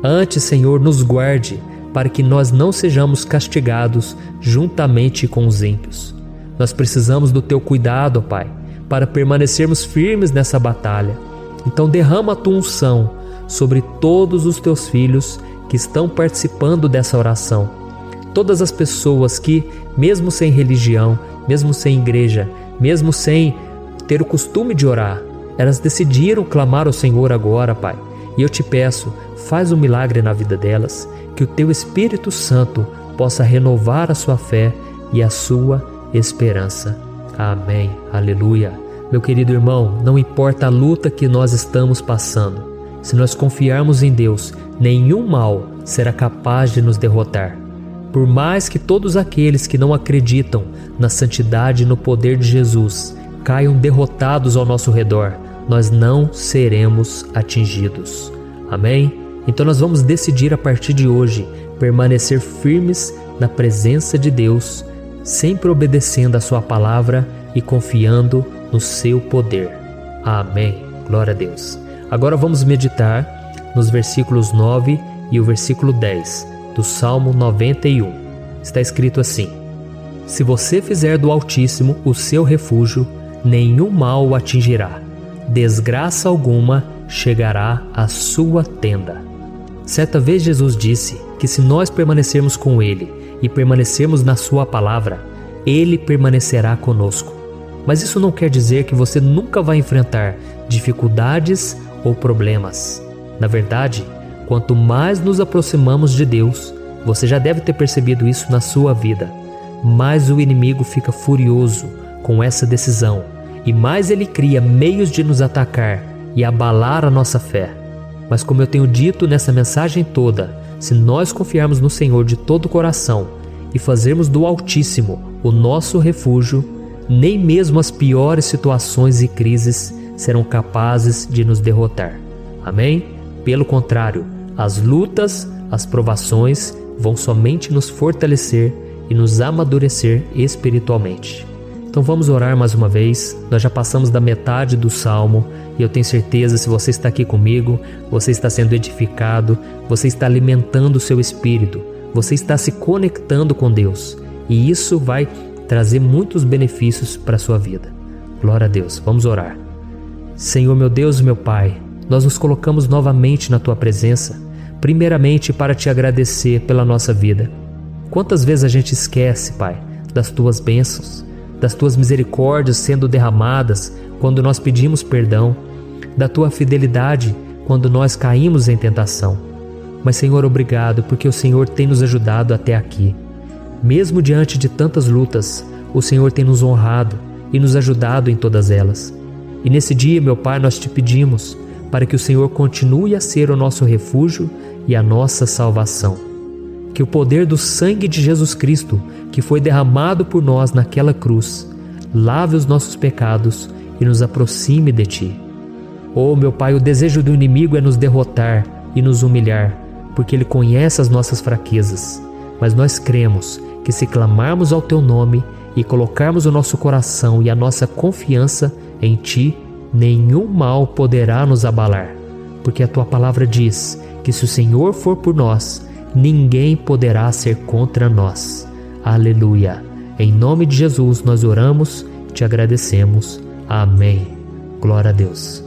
Antes, Senhor, nos guarde, para que nós não sejamos castigados juntamente com os ímpios. Nós precisamos do Teu cuidado, Pai, para permanecermos firmes nessa batalha. Então derrama a Tua unção sobre todos os Teus filhos que estão participando dessa oração. Todas as pessoas que, mesmo sem religião, mesmo sem igreja, mesmo sem ter o costume de orar, elas decidiram clamar ao Senhor agora, Pai. E eu te peço, faz um milagre na vida delas, que o Teu Espírito Santo possa renovar a sua fé e a sua esperança. Amém. Aleluia. Meu querido irmão, não importa a luta que nós estamos passando, se nós confiarmos em Deus, nenhum mal será capaz de nos derrotar. Por mais que todos aqueles que não acreditam na santidade e no poder de Jesus caiam derrotados ao nosso redor, nós não seremos atingidos. Amém? Então nós vamos decidir a partir de hoje permanecer firmes na presença de Deus, sempre obedecendo a Sua palavra e confiando no Seu poder. Amém. Glória a Deus. Agora vamos meditar nos versículos 9 e o versículo 10 do Salmo 91. Está escrito assim: Se você fizer do Altíssimo o seu refúgio, nenhum mal o atingirá, desgraça alguma chegará à sua tenda. Certa vez Jesus disse que se nós permanecermos com Ele e permanecermos na Sua palavra, Ele permanecerá conosco. Mas isso não quer dizer que você nunca vai enfrentar dificuldades ou problemas. Na verdade, quanto mais nos aproximamos de Deus, você já deve ter percebido isso na sua vida, mais o inimigo fica furioso com essa decisão e mais ele cria meios de nos atacar e abalar a nossa fé. Mas como eu tenho dito nessa mensagem toda, se nós confiarmos no Senhor de todo o coração e fazermos do Altíssimo o nosso refúgio, nem mesmo as piores situações e crises serão capazes de nos derrotar. Amém? Pelo contrário, as lutas, as provações vão somente nos fortalecer e nos amadurecer espiritualmente. Então vamos orar mais uma vez. Nós já passamos da metade do Salmo e eu tenho certeza, se você está aqui comigo, você está sendo edificado, você está alimentando o seu espírito, você está se conectando com Deus e isso vai trazer muitos benefícios para a sua vida. Glória a Deus. Vamos orar. Senhor meu Deus e meu Pai, nós nos colocamos novamente na Tua presença, primeiramente para Te agradecer pela nossa vida. Quantas vezes a gente esquece, Pai, das Tuas bênçãos, das Tuas misericórdias sendo derramadas quando nós pedimos perdão, da Tua fidelidade quando nós caímos em tentação. Mas, Senhor, obrigado, porque o Senhor tem nos ajudado até aqui. Mesmo diante de tantas lutas, o Senhor tem nos honrado e nos ajudado em todas elas. E nesse dia, meu Pai, nós Te pedimos para que o Senhor continue a ser o nosso refúgio e a nossa salvação. Que o poder do sangue de Jesus Cristo, que foi derramado por nós naquela cruz, lave os nossos pecados e nos aproxime de Ti. Oh, meu Pai, o desejo do inimigo é nos derrotar e nos humilhar, porque ele conhece as nossas fraquezas. Mas nós cremos que se clamarmos ao Teu nome e colocarmos o nosso coração e a nossa confiança em Ti, nenhum mal poderá nos abalar, porque a Tua palavra diz que se o Senhor for por nós, ninguém poderá ser contra nós. Aleluia! Em nome de Jesus nós oramos e Te agradecemos. Amém. Glória a Deus.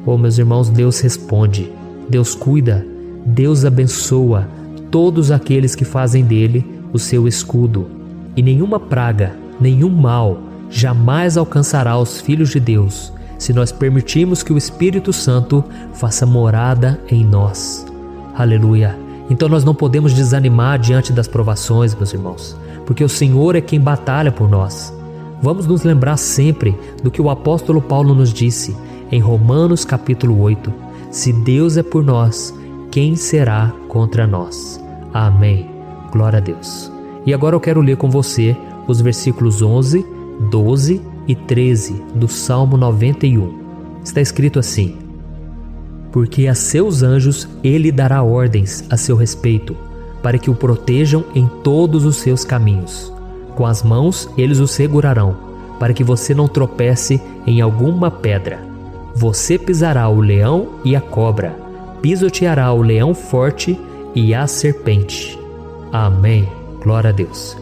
Oh, meus irmãos, Deus responde, Deus cuida, Deus abençoa todos aqueles que fazem dele o seu escudo. E nenhuma praga, nenhum mal jamais alcançará os filhos de Deus, se nós permitirmos que o Espírito Santo faça morada em nós. Aleluia! Então nós não podemos desanimar diante das provações, meus irmãos, porque o Senhor é quem batalha por nós. Vamos nos lembrar sempre do que o apóstolo Paulo nos disse em Romanos capítulo 8. Se Deus é por nós, quem será contra nós? Amém. Glória a Deus. E agora eu quero ler com você os versículos 11, 12 e 13 do Salmo 91. Está escrito assim: porque a seus anjos ele dará ordens a seu respeito, para que o protejam em todos os seus caminhos. Com as mãos eles o segurarão, para que você não tropece em alguma pedra. Você pisará o leão e a cobra, pisoteará o leão forte e a serpente. Amém. Glória a Deus.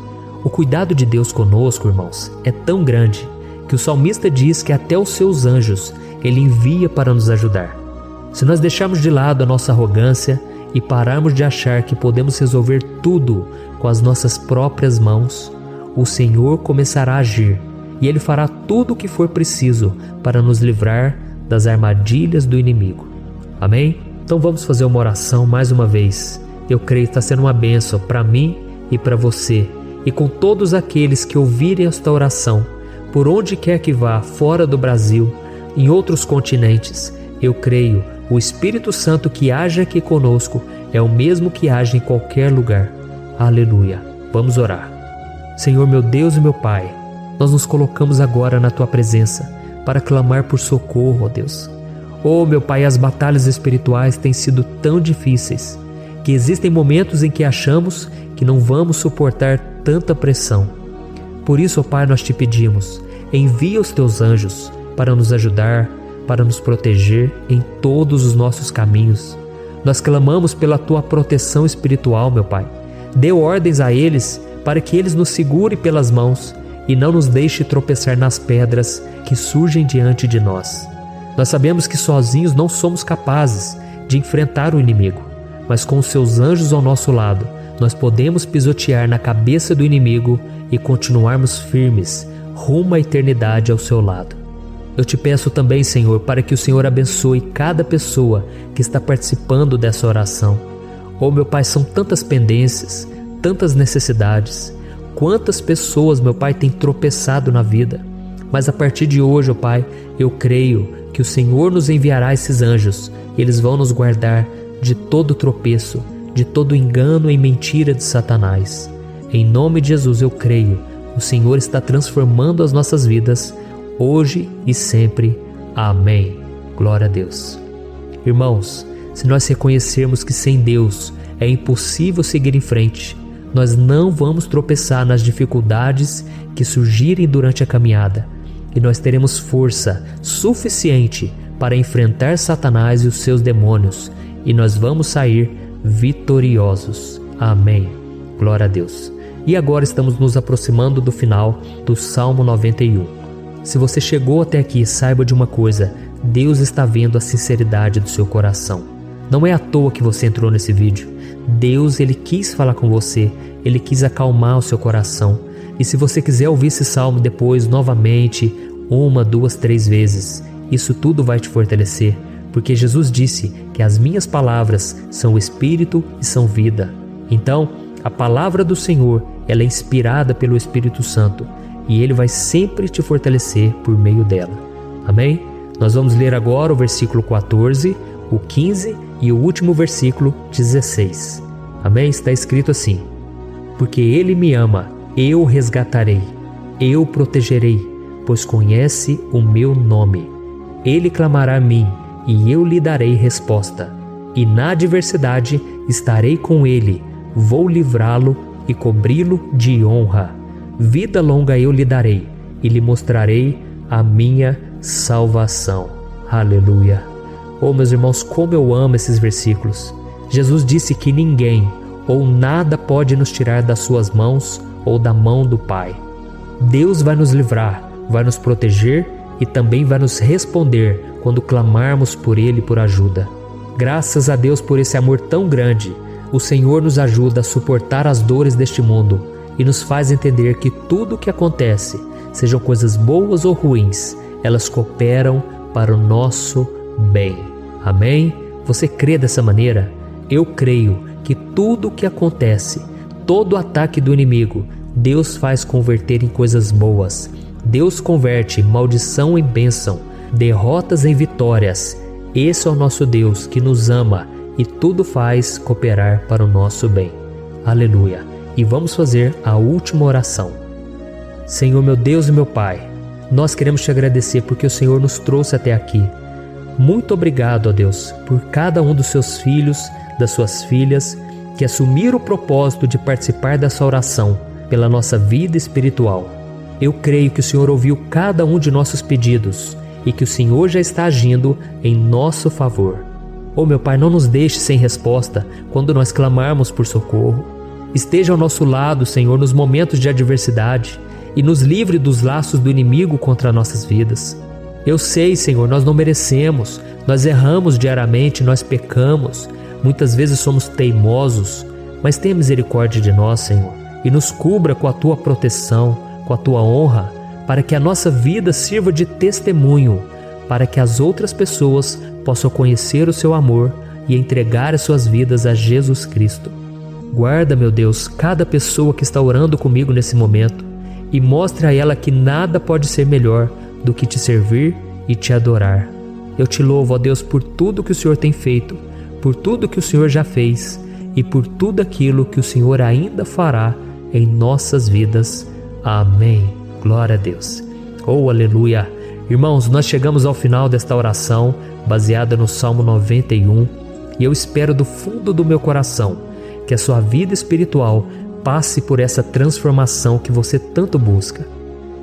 O cuidado de Deus conosco, irmãos, é tão grande que o salmista diz que até os seus anjos ele envia para nos ajudar. Se nós deixarmos de lado a nossa arrogância e pararmos de achar que podemos resolver tudo com as nossas próprias mãos, o Senhor começará a agir e Ele fará tudo o que for preciso para nos livrar das armadilhas do inimigo. Amém? Então vamos fazer uma oração mais uma vez. Eu creio que está sendo uma bênção para mim e para você, e com todos aqueles que ouvirem esta oração, por onde quer que vá, fora do Brasil, em outros continentes. Eu creio, o Espírito Santo que age aqui conosco é o mesmo que age em qualquer lugar. Aleluia. Vamos orar. Senhor, meu Deus e meu Pai, nós nos colocamos agora na Tua presença para clamar por socorro, ó Deus. Oh, meu Pai, as batalhas espirituais têm sido tão difíceis que existem momentos em que achamos que não vamos suportar tanta pressão. Por isso, ó Pai, nós Te pedimos, envia os Teus anjos para nos ajudar, para nos proteger em todos os nossos caminhos. Nós clamamos pela Tua proteção espiritual, meu Pai. Dê ordens a eles para que eles nos segurem pelas mãos e não nos deixe tropeçar nas pedras que surgem diante de nós. Nós sabemos que sozinhos não somos capazes de enfrentar o inimigo, mas com os Seus anjos ao nosso lado, nós podemos pisotear na cabeça do inimigo e continuarmos firmes rumo à eternidade ao Seu lado. Eu Te peço também, Senhor, para que o Senhor abençoe cada pessoa que está participando dessa oração. Oh, meu Pai, são tantas pendências, tantas necessidades. Quantas pessoas, meu Pai, têm tropeçado na vida. Mas a partir de hoje, ó Pai, eu creio que o Senhor nos enviará esses anjos. Eles vão nos guardar de todo tropeço, de todo engano e mentira de Satanás. Em nome de Jesus eu creio, o Senhor está transformando as nossas vidas, hoje e sempre. Amém. Glória a Deus. Irmãos, se nós reconhecermos que sem Deus é impossível seguir em frente, nós não vamos tropeçar nas dificuldades que surgirem durante a caminhada, e nós teremos força suficiente para enfrentar Satanás e os seus demônios, e nós vamos sair vitoriosos. Amém. Glória a Deus. E agora estamos nos aproximando do final do Salmo 91. Se você chegou até aqui, saiba de uma coisa: Deus está vendo a sinceridade do seu coração. Não é à toa que você entrou nesse vídeo. Deus, Ele quis falar com você, Ele quis acalmar o seu coração. E se você quiser ouvir esse salmo depois, novamente, 1, 2, 3 vezes, isso tudo vai te fortalecer, porque Jesus disse que as minhas palavras são espírito e são vida. Então, a palavra do Senhor, ela é inspirada pelo Espírito Santo, e Ele vai sempre te fortalecer por meio dela. Amém? Nós vamos ler agora o versículo 14, o 15 e o último versículo 16. Amém? Está escrito assim: porque Ele me ama, eu o resgatarei, eu o protegerei, pois conhece o meu nome. Ele clamará a mim, e eu lhe darei resposta. E na adversidade estarei com ele, vou livrá-lo e cobri-lo de honra. Vida longa eu lhe darei, e lhe mostrarei a minha salvação. Aleluia! Oh, meus irmãos, como eu amo esses versículos. Jesus disse que ninguém ou nada pode nos tirar das suas mãos ou da mão do Pai. Deus vai nos livrar, vai nos proteger e também vai nos responder quando clamarmos por Ele por ajuda. Graças a Deus por esse amor tão grande, o Senhor nos ajuda a suportar as dores deste mundo e nos faz entender que tudo o que acontece, sejam coisas boas ou ruins, elas cooperam para o nosso bem. Amém? Você crê dessa maneira? Eu creio que tudo o que acontece, todo ataque do inimigo, Deus faz converter em coisas boas. Deus converte maldição em bênção, derrotas em vitórias. Esse é o nosso Deus que nos ama e tudo faz cooperar para o nosso bem. Aleluia! E vamos fazer a última oração. Senhor, meu Deus e meu Pai, nós queremos te agradecer porque o Senhor nos trouxe até aqui. Muito obrigado, ó Deus, por cada um dos seus filhos, das suas filhas, que assumiram o propósito de participar dessa oração pela nossa vida espiritual. Eu creio que o Senhor ouviu cada um de nossos pedidos e que o Senhor já está agindo em nosso favor. Oh, meu Pai, não nos deixe sem resposta quando nós clamarmos por socorro. Esteja ao nosso lado, Senhor, nos momentos de adversidade e nos livre dos laços do inimigo contra nossas vidas. Eu sei, Senhor, nós não merecemos, nós erramos diariamente, nós pecamos, muitas vezes somos teimosos, mas tenha misericórdia de nós, Senhor, e nos cubra com a Tua proteção, com a Tua honra, para que a nossa vida sirva de testemunho, para que as outras pessoas possam conhecer o Seu amor e entregar as suas vidas a Jesus Cristo. Guarda, meu Deus, cada pessoa que está orando comigo nesse momento e mostre a ela que nada pode ser melhor do que te servir e te adorar. Eu te louvo, ó Deus, por tudo que o Senhor tem feito, por tudo que o Senhor já fez e por tudo aquilo que o Senhor ainda fará em nossas vidas. Amém. Glória a Deus. Oh, aleluia. Irmãos, nós chegamos ao final desta oração baseada no Salmo 91 e eu espero do fundo do meu coração que a sua vida espiritual passe por essa transformação que você tanto busca.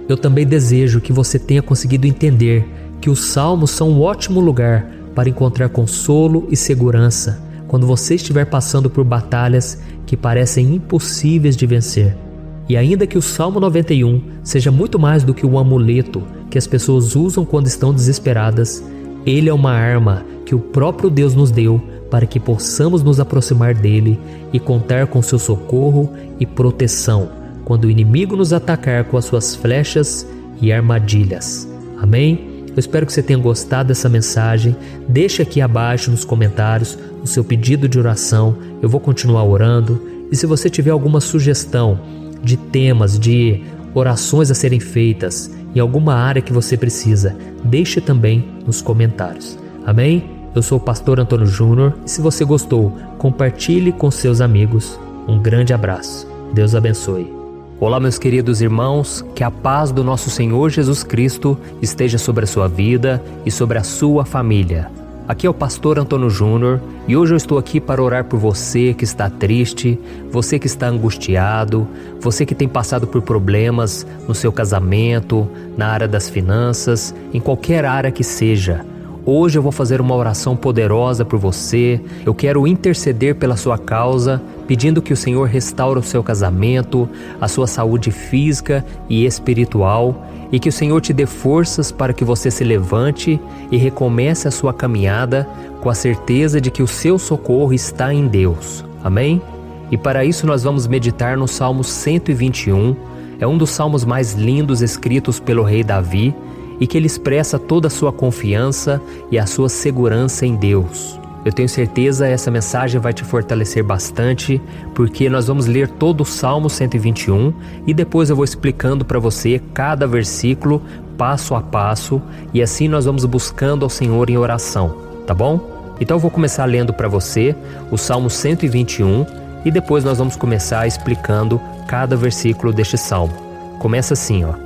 Eu também desejo que você tenha conseguido entender que os salmos são um ótimo lugar para encontrar consolo e segurança quando você estiver passando por batalhas que parecem impossíveis de vencer. E ainda que o Salmo 91 seja muito mais do que um amuleto que as pessoas usam quando estão desesperadas, ele é uma arma que o próprio Deus nos deu para que possamos nos aproximar dele e contar com seu socorro e proteção quando o inimigo nos atacar com as suas flechas e armadilhas. Amém? Eu espero que você tenha gostado dessa mensagem. Deixe aqui abaixo nos comentários o seu pedido de oração. Eu vou continuar orando. E se você tiver alguma sugestão de temas, de orações a serem feitas em alguma área que você precisa, deixe também nos comentários. Amém? Eu sou o pastor Antônio Júnior e se você gostou, compartilhe com seus amigos. Um grande abraço. Deus abençoe. Olá, meus queridos irmãos, que a paz do nosso Senhor Jesus Cristo esteja sobre a sua vida e sobre a sua família. Aqui é o pastor Antônio Júnior e hoje eu estou aqui para orar por você que está triste, você que está angustiado, você que tem passado por problemas no seu casamento, na área das finanças, em qualquer área que seja. Hoje eu vou fazer uma oração poderosa por você. Eu quero interceder pela sua causa, pedindo que o Senhor restaure o seu casamento, a sua saúde física e espiritual, e que o Senhor te dê forças para que você se levante e recomece a sua caminhada com a certeza de que o seu socorro está em Deus. Amém? E para isso nós vamos meditar no Salmo 121. É um dos salmos mais lindos escritos pelo rei Davi, e que ele expressa toda a sua confiança e a sua segurança em Deus. Eu tenho certeza essa mensagem vai te fortalecer bastante, porque nós vamos ler todo o Salmo 121 e depois eu vou explicando para você cada versículo, passo a passo, e assim nós vamos buscando ao Senhor em oração, tá bom? Então eu vou começar lendo para você o Salmo 121 e depois nós vamos começar explicando cada versículo deste salmo. Começa assim, ó.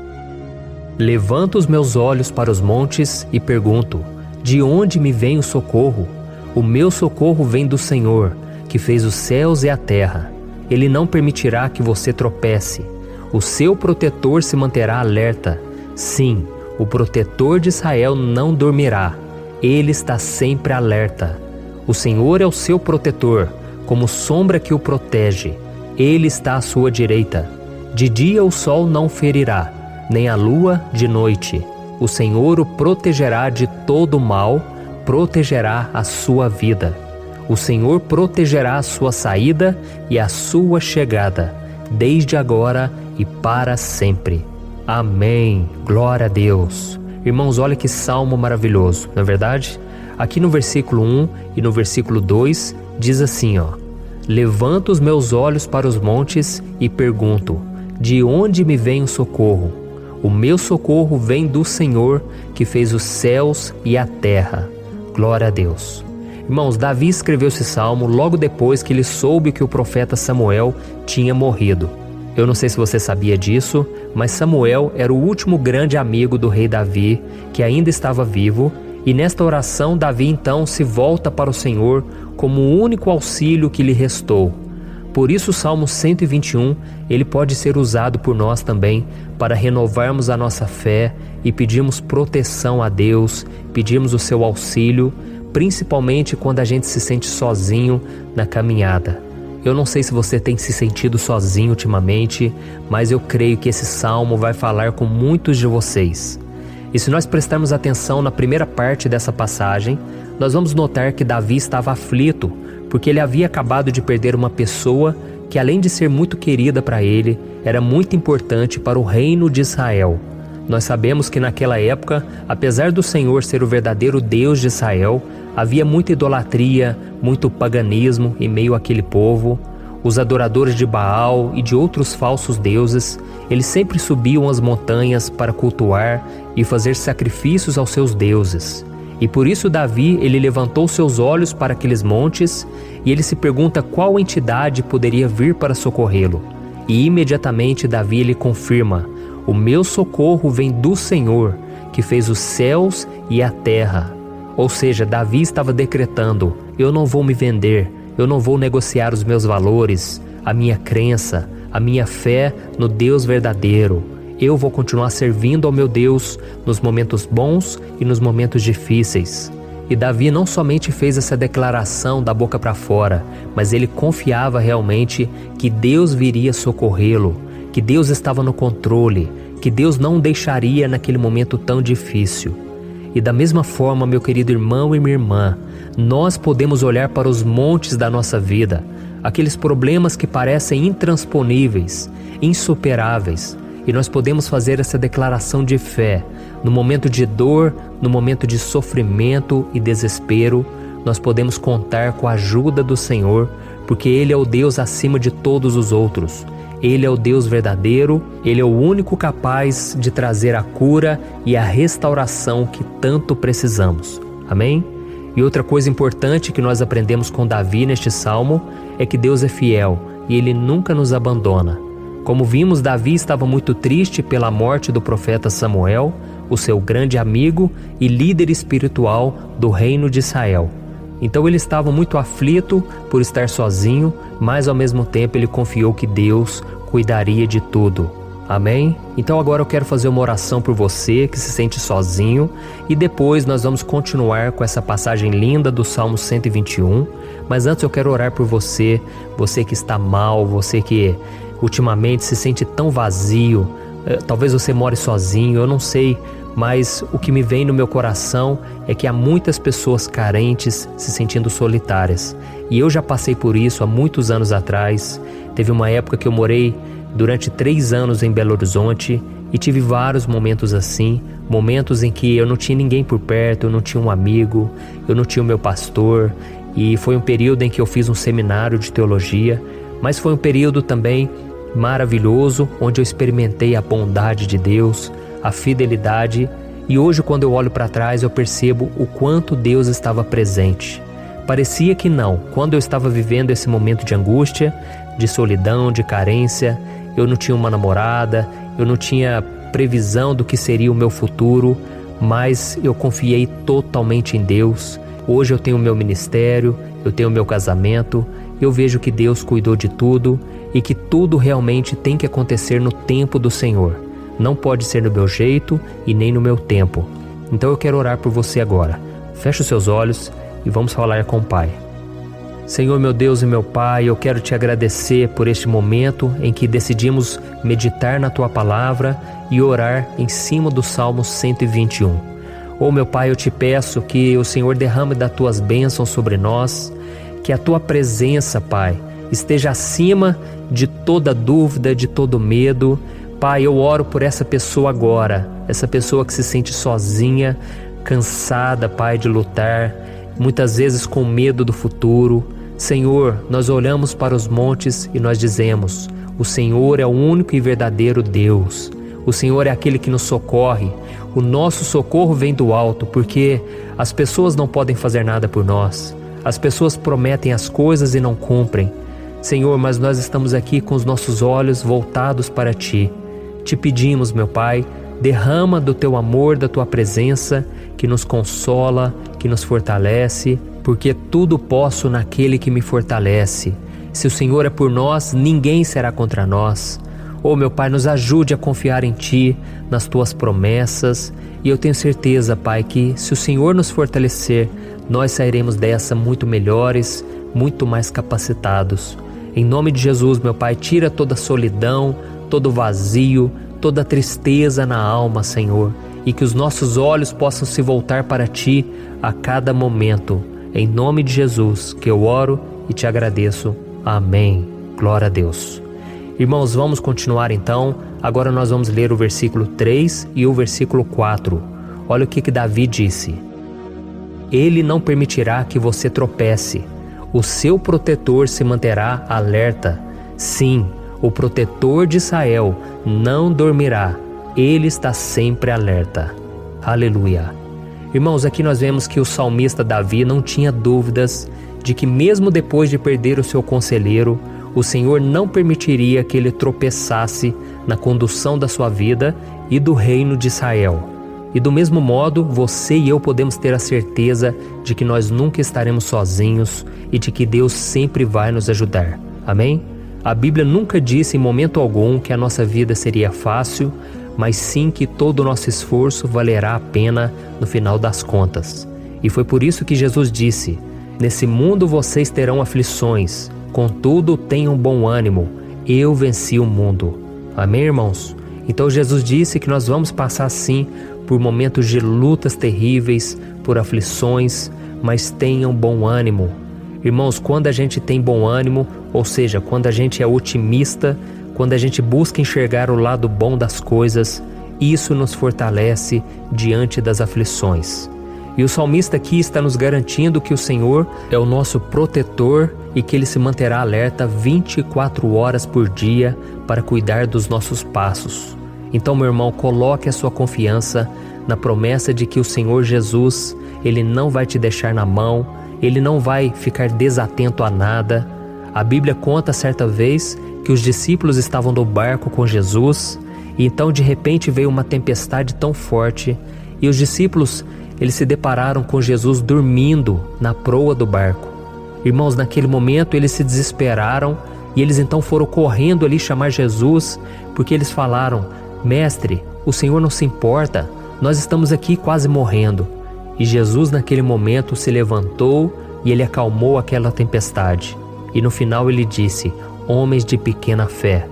Levanto os meus olhos para os montes e pergunto: de onde me vem o socorro? O meu socorro vem do Senhor, que fez os céus e a terra. Ele não permitirá que você tropece. O seu protetor se manterá alerta. Sim, o protetor de Israel não dormirá. Ele está sempre alerta. O Senhor é o seu protetor, como sombra que o protege. Ele está à sua direita. De dia o sol não ferirá, nem a lua de noite. O Senhor o protegerá de todo mal, protegerá a sua vida. O Senhor protegerá a sua saída e a sua chegada, desde agora e para sempre. Amém. Glória a Deus. Irmãos, olha que salmo maravilhoso, não é verdade? Aqui no versículo 1 e no versículo 2 diz assim, Levanto os meus olhos para os montes e pergunto: de onde me vem o socorro? O meu socorro vem do Senhor, que fez os céus e a terra. Glória a Deus. Irmãos, Davi escreveu esse salmo logo depois que ele soube que o profeta Samuel tinha morrido. Eu não sei se você sabia disso, mas Samuel era o último grande amigo do rei Davi, que ainda estava vivo, e nesta oração Davi então se volta para o Senhor como o único auxílio que lhe restou. Por isso o Salmo 121, ele pode ser usado por nós também para renovarmos a nossa fé e pedirmos proteção a Deus, pedirmos o seu auxílio, principalmente quando a gente se sente sozinho na caminhada. Eu não sei se você tem se sentido sozinho ultimamente, mas eu creio que esse salmo vai falar com muitos de vocês. E se nós prestarmos atenção na primeira parte dessa passagem, nós vamos notar que Davi estava aflito, porque ele havia acabado de perder uma pessoa que, além de ser muito querida para ele, era muito importante para o reino de Israel. Nós sabemos que naquela época, apesar do Senhor ser o verdadeiro Deus de Israel, havia muita idolatria, muito paganismo em meio àquele povo. Os adoradores de Baal e de outros falsos deuses, eles sempre subiam as montanhas para cultuar e fazer sacrifícios aos seus deuses. E por isso Davi, ele levantou seus olhos para aqueles montes e ele se pergunta qual entidade poderia vir para socorrê-lo. E imediatamente Davi ele confirma: o meu socorro vem do Senhor, que fez os céus e a terra. Ou seja, Davi estava decretando: eu não vou me vender, eu não vou negociar os meus valores, a minha crença, a minha fé no Deus verdadeiro. Eu vou continuar servindo ao meu Deus nos momentos bons e nos momentos difíceis. E Davi não somente fez essa declaração da boca para fora, mas ele confiava realmente que Deus viria socorrê-lo, que Deus estava no controle, que Deus não o deixaria naquele momento tão difícil. E da mesma forma, meu querido irmão e minha irmã, nós podemos olhar para os montes da nossa vida, aqueles problemas que parecem intransponíveis, insuperáveis, e nós podemos fazer essa declaração de fé. No momento de dor, no momento de sofrimento e desespero, nós podemos contar com a ajuda do Senhor, porque Ele é o Deus acima de todos os outros. Ele é o Deus verdadeiro, Ele é o único capaz de trazer a cura e a restauração que tanto precisamos. Amém? E outra coisa importante que nós aprendemos com Davi neste salmo é que Deus é fiel e Ele nunca nos abandona. Como vimos, Davi estava muito triste pela morte do profeta Samuel, o seu grande amigo e líder espiritual do reino de Israel. Então ele estava muito aflito por estar sozinho, mas ao mesmo tempo ele confiou que Deus cuidaria de tudo. Amém? Então agora eu quero fazer uma oração por você que se sente sozinho e depois nós vamos continuar com essa passagem linda do Salmo 121. Mas antes eu quero orar por você, você que está mal, você que ultimamente se sente tão vazio, talvez você more sozinho, eu não sei, mas o que me vem no meu coração é que há muitas pessoas carentes se sentindo solitárias. E eu já passei por isso há muitos anos atrás. Teve uma época que eu morei durante 3 anos em Belo Horizonte e tive vários momentos assim, momentos em que eu não tinha ninguém por perto, eu não tinha um amigo, eu não tinha o meu pastor, e foi um período em que eu fiz um seminário de teologia, mas foi um período também maravilhoso, onde eu experimentei a bondade de Deus, a fidelidade, e hoje quando eu olho para trás eu percebo o quanto Deus estava presente. Parecia que não, quando eu estava vivendo esse momento de angústia, de solidão, de carência, eu não tinha uma namorada, eu não tinha previsão do que seria o meu futuro, mas eu confiei totalmente em Deus. Hoje eu tenho o meu ministério, eu tenho o meu casamento, eu vejo que Deus cuidou de tudo e que tudo realmente tem que acontecer no tempo do Senhor. Não pode ser no meu jeito e nem no meu tempo. Então eu quero orar por você agora. Feche os seus olhos e vamos falar com o Pai. Senhor, meu Deus e meu Pai, eu quero te agradecer por este momento em que decidimos meditar na Tua Palavra e orar em cima do Salmo 121. Oh, meu Pai, eu te peço que o Senhor derrame das Tuas bênçãos sobre nós, que a Tua presença, Pai, esteja acima de toda dúvida, de todo medo. Pai, eu oro por essa pessoa agora, essa pessoa que se sente sozinha, cansada, Pai, de lutar, muitas vezes com medo do futuro. Senhor, nós olhamos para os montes e nós dizemos: o Senhor é o único e verdadeiro Deus. O Senhor é aquele que nos socorre. O nosso socorro vem do alto, porque as pessoas não podem fazer nada por nós. As pessoas prometem as coisas e não cumprem. Senhor, mas nós estamos aqui com os nossos olhos voltados para Ti. Te pedimos, meu Pai, derrama do Teu amor, da Tua presença, que nos consola, que nos fortalece, porque tudo posso naquele que me fortalece. Se o Senhor é por nós, ninguém será contra nós. Oh, meu Pai, nos ajude a confiar em Ti, nas Tuas promessas, e eu tenho certeza, Pai, que se o Senhor nos fortalecer, nós sairemos dessa muito melhores, muito mais capacitados. Em nome de Jesus, meu Pai, tira toda a solidão, todo o vazio, toda a tristeza na alma, Senhor, e que os nossos olhos possam se voltar para Ti a cada momento. Em nome de Jesus que eu oro e te agradeço. Amém. Glória a Deus. Irmãos, vamos continuar então. Agora nós vamos ler o versículo 3 e o versículo 4. Olha o que Davi disse: Ele não permitirá que você tropece. O seu protetor se manterá alerta. Sim, o protetor de Israel não dormirá. Ele está sempre alerta. Aleluia. Irmãos, aqui nós vemos que o salmista Davi não tinha dúvidas de que mesmo depois de perder o seu conselheiro, o Senhor não permitiria que ele tropeçasse na condução da sua vida e do reino de Israel. E do mesmo modo, você e eu podemos ter a certeza de que nós nunca estaremos sozinhos e de que Deus sempre vai nos ajudar. Amém? A Bíblia nunca disse em momento algum que a nossa vida seria fácil, mas sim que todo o nosso esforço valerá a pena no final das contas. E foi por isso que Jesus disse: Nesse mundo vocês terão aflições, contudo tenham bom ânimo, eu venci o mundo. Amém, irmãos? Então Jesus disse que nós vamos passar sim por momentos de lutas terríveis, por aflições, mas tenham bom ânimo. Irmãos, quando a gente tem bom ânimo, ou seja, quando a gente é otimista, quando a gente busca enxergar o lado bom das coisas, isso nos fortalece diante das aflições. E o salmista aqui está nos garantindo que o Senhor é o nosso protetor e que Ele se manterá alerta 24 horas por dia para cuidar dos nossos passos. Então, meu irmão, coloque a sua confiança na promessa de que o Senhor Jesus, Ele não vai te deixar na mão, Ele não vai ficar desatento a nada. A Bíblia conta certa vez que os discípulos estavam no barco com Jesus e então de repente veio uma tempestade tão forte e os discípulos eles se depararam com Jesus dormindo na proa do barco. Irmãos, naquele momento eles se desesperaram e eles então foram correndo ali chamar Jesus, porque eles falaram: Mestre, o Senhor não se importa, nós estamos aqui quase morrendo. E Jesus naquele momento se levantou e Ele acalmou aquela tempestade. E no final Ele disse: Homens de pequena fé.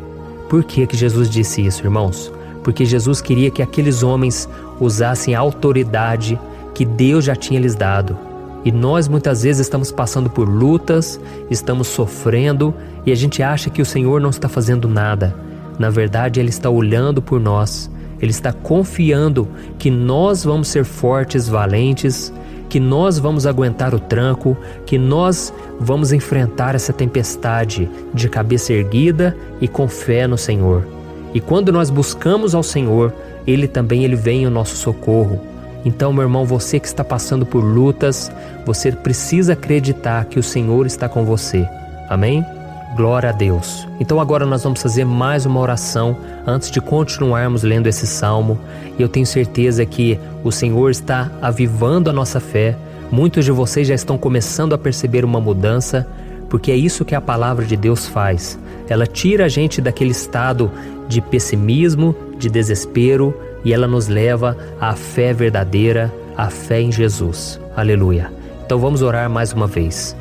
Por que Jesus disse isso, irmãos? Porque Jesus queria que aqueles homens usassem a autoridade que Deus já tinha lhes dado. E nós muitas vezes estamos passando por lutas, estamos sofrendo e a gente acha que o Senhor não está fazendo nada. Na verdade, Ele está olhando por nós. Ele está confiando que nós vamos ser fortes, valentes, que nós vamos aguentar o tranco, que nós vamos enfrentar essa tempestade de cabeça erguida e com fé no Senhor. E quando nós buscamos ao Senhor, Ele vem ao nosso socorro. Então, meu irmão, você que está passando por lutas, você precisa acreditar que o Senhor está com você. Amém? Glória a Deus. Então agora nós vamos fazer mais uma oração antes de continuarmos lendo esse salmo. E eu tenho certeza que o Senhor está avivando a nossa fé. Muitos de vocês já estão começando a perceber uma mudança, porque é isso que a palavra de Deus faz. Ela tira a gente daquele estado de pessimismo, de desespero, e ela nos leva à fé verdadeira, à fé em Jesus. Aleluia. Então vamos orar mais uma vez.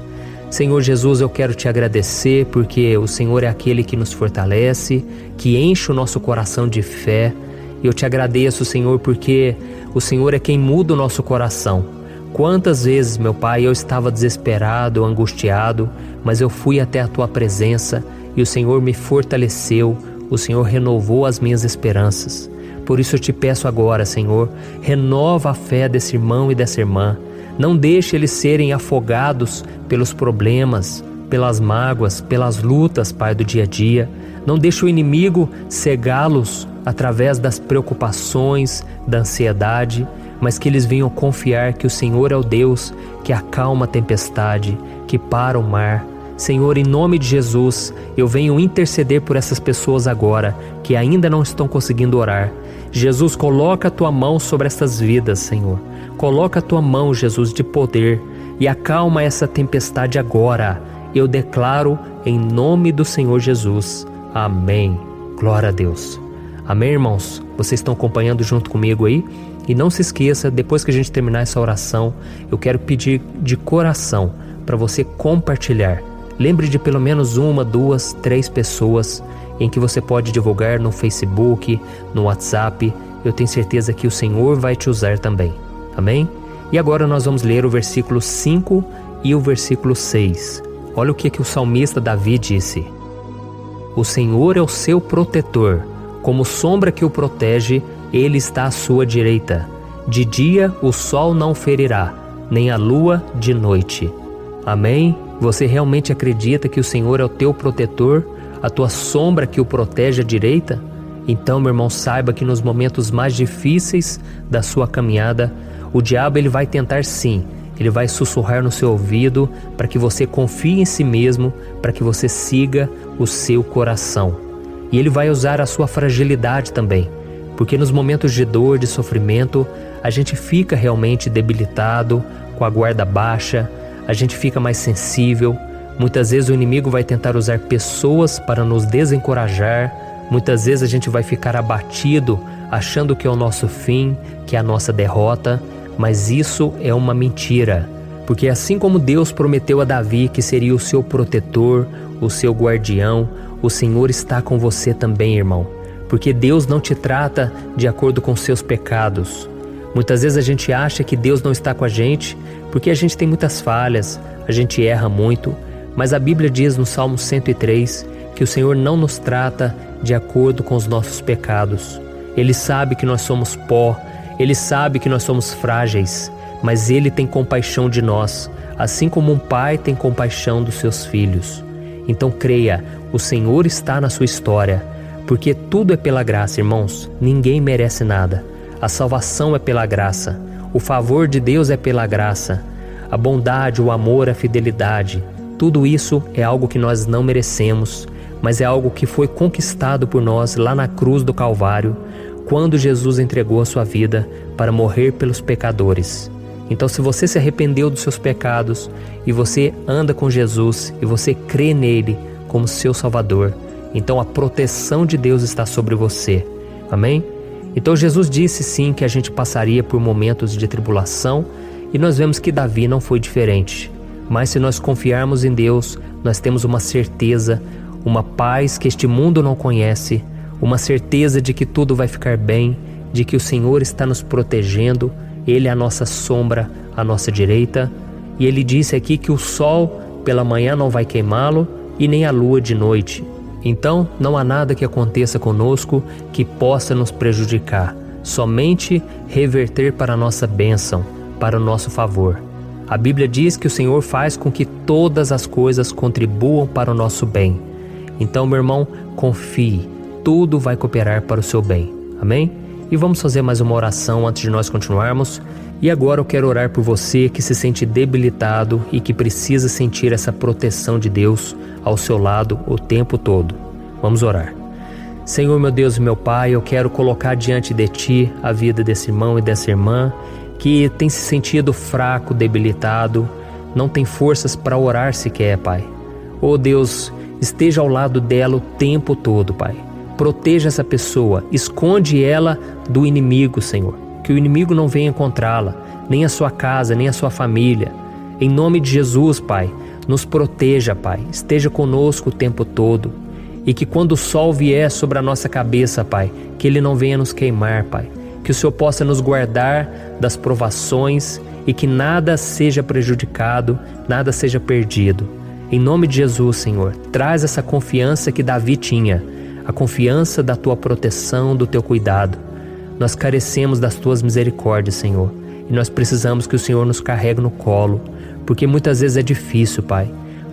Senhor Jesus, eu quero te agradecer porque o Senhor é aquele que nos fortalece, que enche o nosso coração de fé. E eu te agradeço, Senhor, porque o Senhor é quem muda o nosso coração. Quantas vezes, meu Pai, eu estava desesperado, angustiado, mas eu fui até a Tua presença e o Senhor me fortaleceu, o Senhor renovou as minhas esperanças. Por isso eu te peço agora, Senhor, renova a fé desse irmão e dessa irmã. Não deixe eles serem afogados pelos problemas, pelas mágoas, pelas lutas, Pai, do dia a dia. Não deixe o inimigo cegá-los através das preocupações, da ansiedade, mas que eles venham confiar que o Senhor é o Deus que acalma a tempestade, que para o mar. Senhor, em nome de Jesus, eu venho interceder por essas pessoas agora que ainda não estão conseguindo orar. Jesus, coloca a Tua mão sobre essas vidas, Senhor. Coloca a Tua mão, Jesus, de poder e acalma essa tempestade agora. Eu declaro em nome do Senhor Jesus. Amém. Glória a Deus. Amém, irmãos? Vocês estão acompanhando junto comigo aí? E não se esqueça, depois que a gente terminar essa oração, eu quero pedir de coração para você compartilhar. Lembre de pelo menos 1, 2, 3 pessoas em que você pode divulgar no Facebook, no WhatsApp. Eu tenho certeza que o Senhor vai te usar também. Amém? E agora nós vamos ler o versículo 5 e o versículo 6. Olha o que o salmista Davi disse. O Senhor é o seu protetor, como sombra que o protege, Ele está à sua direita. De dia o sol não ferirá, nem a lua de noite. Amém? Você realmente acredita que o Senhor é o teu protetor, a tua sombra que o protege à direita? Então, meu irmão, saiba que nos momentos mais difíceis da sua caminhada, o diabo ele vai tentar sim, ele vai sussurrar no seu ouvido para que você confie em si mesmo, para que você siga o seu coração. E ele vai usar a sua fragilidade também, porque nos momentos de dor, de sofrimento, a gente fica realmente debilitado, com a guarda baixa, a gente fica mais sensível. Muitas vezes o inimigo vai tentar usar pessoas para nos desencorajar. Muitas vezes a gente vai ficar abatido, achando que é o nosso fim, que é a nossa derrota. Mas isso é uma mentira, porque assim como Deus prometeu a Davi que seria o seu protetor, o seu guardião, o Senhor está com você também, irmão. Porque Deus não te trata de acordo com seus pecados. Muitas vezes a gente acha que Deus não está com a gente porque a gente tem muitas falhas, a gente erra muito, mas a Bíblia diz no Salmo 103 que o Senhor não nos trata de acordo com os nossos pecados. Ele sabe que nós somos pó, Ele sabe que nós somos frágeis, mas Ele tem compaixão de nós, assim como um pai tem compaixão dos seus filhos. Então creia, o Senhor está na sua história, porque tudo é pela graça, irmãos, ninguém merece nada. A salvação é pela graça, o favor de Deus é pela graça, a bondade, o amor, a fidelidade, tudo isso é algo que nós não merecemos, mas é algo que foi conquistado por nós lá na cruz do Calvário, quando Jesus entregou a sua vida para morrer pelos pecadores. Então, se você se arrependeu dos seus pecados e você anda com Jesus e você crê nele como seu Salvador, então a proteção de Deus está sobre você. Amém? Então Jesus disse sim que a gente passaria por momentos de tribulação e nós vemos que Davi não foi diferente. Mas se nós confiarmos em Deus, nós temos uma certeza, uma paz que este mundo não conhece, uma certeza de que tudo vai ficar bem, de que o Senhor está nos protegendo, Ele é a nossa sombra, à nossa direita. E Ele disse aqui que o sol pela manhã não vai queimá-lo e nem a lua de noite. Então não há nada que aconteça conosco que possa nos prejudicar, somente reverter para a nossa bênção, para o nosso favor. A Bíblia diz que o Senhor faz com que todas as coisas contribuam para o nosso bem. Então, meu irmão, confie, tudo vai cooperar para o seu bem. Amém? E vamos fazer mais uma oração antes de nós continuarmos. E agora eu quero orar por você que se sente debilitado e que precisa sentir essa proteção de Deus ao seu lado o tempo todo. Vamos orar. Senhor, meu Deus e meu Pai, eu quero colocar diante de Ti a vida desse irmão e dessa irmã que tem se sentido fraco, debilitado, não tem forças para orar sequer, Pai. Oh Deus, esteja ao lado dela o tempo todo, Pai. Proteja essa pessoa, esconde ela do inimigo, Senhor. Que o inimigo não venha encontrá-la, nem a sua casa, nem a sua família. Em nome de Jesus, Pai, nos proteja, Pai. Esteja conosco o tempo todo. E que quando o sol vier sobre a nossa cabeça, Pai, que ele não venha nos queimar, Pai. Que o Senhor possa nos guardar das provações e que nada seja prejudicado, nada seja perdido. Em nome de Jesus, Senhor, traz essa confiança que Davi tinha, a confiança da Tua proteção, do Teu cuidado. Nós carecemos das Tuas misericórdias, Senhor, e nós precisamos que o Senhor nos carregue no colo, porque muitas vezes é difícil, Pai.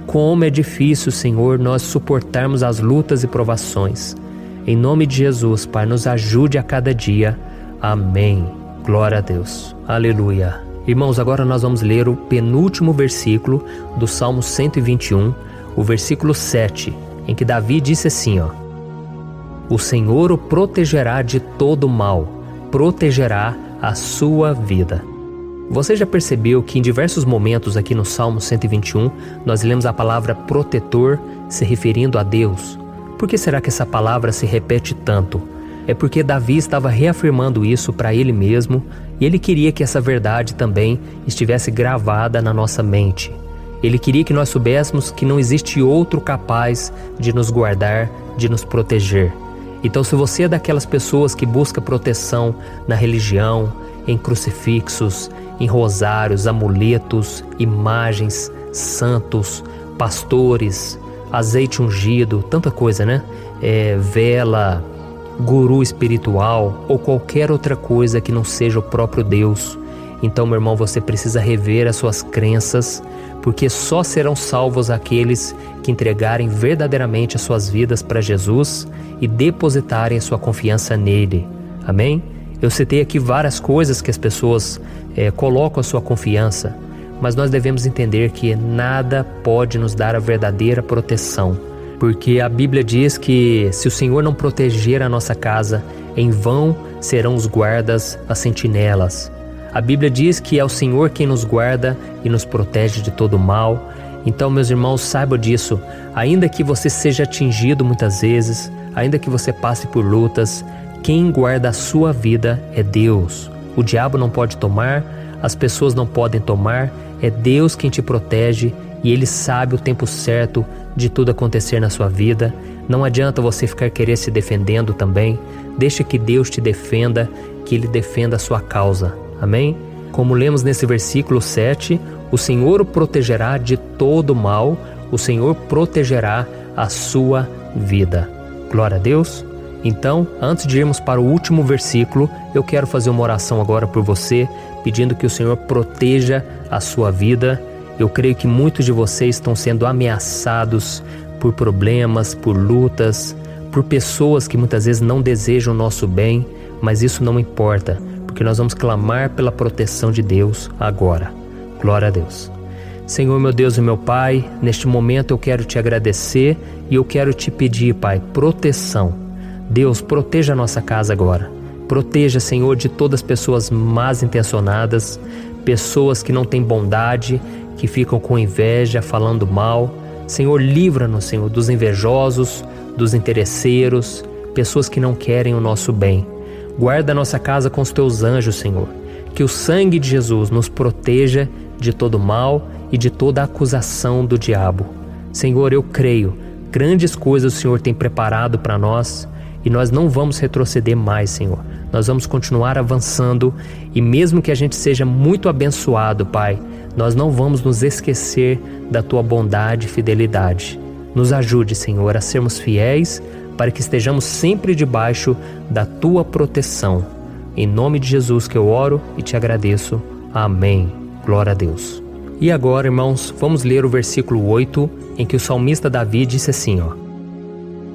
Como é difícil, Senhor, nós suportarmos as lutas e provações. Em nome de Jesus, Pai, nos ajude a cada dia. Amém. Glória a Deus. Aleluia. Irmãos, agora nós vamos ler o penúltimo versículo do Salmo 121, o versículo 7, em que Davi disse assim, O Senhor o protegerá de todo mal, protegerá a sua vida. Você já percebeu que em diversos momentos aqui no Salmo 121, nós lemos a palavra protetor se referindo a Deus? Por que será que essa palavra se repete tanto? É porque Davi estava reafirmando isso para ele mesmo e ele queria que essa verdade também estivesse gravada na nossa mente. Ele queria que nós soubéssemos que não existe outro capaz de nos guardar, de nos proteger. Então, se você é daquelas pessoas que busca proteção na religião, em crucifixos, em rosários, amuletos, imagens, santos, pastores, azeite ungido, tanta coisa, né? Vela, guru espiritual ou qualquer outra coisa que não seja o próprio Deus. Então, meu irmão, você precisa rever as suas crenças, porque só serão salvos aqueles que entregarem verdadeiramente as suas vidas para Jesus e depositarem a sua confiança nele. Amém? Eu citei aqui várias coisas que as pessoas colocam a sua confiança, mas nós devemos entender que nada pode nos dar a verdadeira proteção, porque a Bíblia diz que se o Senhor não proteger a nossa casa, em vão serão os guardas, as sentinelas. A Bíblia diz que é o Senhor quem nos guarda e nos protege de todo mal. Então, meus irmãos, saibam disso. Ainda que você seja atingido muitas vezes, ainda que você passe por lutas, quem guarda a sua vida é Deus. O diabo não pode tomar, as pessoas não podem tomar, é Deus quem te protege e Ele sabe o tempo certo de tudo acontecer na sua vida. Não adianta você ficar querer se defendendo também. Deixa que Deus te defenda, que Ele defenda a sua causa. Amém? Como lemos nesse versículo 7, o Senhor o protegerá de todo mal, o Senhor protegerá a sua vida. Glória a Deus. Então, antes de irmos para o último versículo, eu quero fazer uma oração agora por você, pedindo que o Senhor proteja a sua vida. Eu creio que muitos de vocês estão sendo ameaçados por problemas, por lutas, por pessoas que muitas vezes não desejam o nosso bem, mas isso não importa, porque nós vamos clamar pela proteção de Deus agora. Glória a Deus. Senhor, meu Deus e meu Pai, neste momento eu quero te agradecer e eu quero te pedir, Pai, proteção. Deus, proteja a nossa casa agora. Proteja, Senhor, de todas as pessoas mal intencionadas, pessoas que não têm bondade, que ficam com inveja, falando mal. Senhor, livra-nos, Senhor, dos invejosos, dos interesseiros, pessoas que não querem o nosso bem. Guarda a nossa casa com os teus anjos, Senhor. Que o sangue de Jesus nos proteja de todo mal e de toda acusação do diabo. Senhor, eu creio, grandes coisas o Senhor tem preparado para nós e nós não vamos retroceder mais, Senhor. Nós vamos continuar avançando e mesmo que a gente seja muito abençoado, Pai, nós não vamos nos esquecer da Tua bondade e fidelidade. Nos ajude, Senhor, a sermos fiéis para que estejamos sempre debaixo da Tua proteção. Em nome de Jesus que eu oro e te agradeço. Amém. Glória a Deus. E agora, irmãos, vamos ler o versículo 8, em que o salmista Davi disse assim,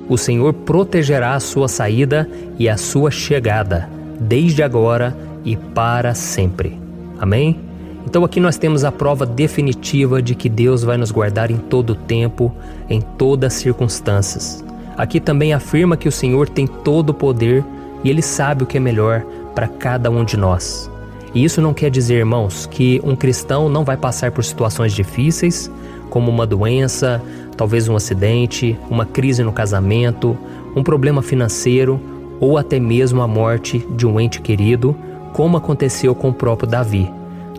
O Senhor protegerá a sua saída e a sua chegada, desde agora e para sempre. Amém? Então aqui nós temos a prova definitiva de que Deus vai nos guardar em todo o tempo, em todas as circunstâncias. Aqui também afirma que o Senhor tem todo o poder e Ele sabe o que é melhor para cada um de nós. E isso não quer dizer, irmãos, que um cristão não vai passar por situações difíceis, como uma doença, talvez um acidente, uma crise no casamento, um problema financeiro ou até mesmo a morte de um ente querido, como aconteceu com o próprio Davi.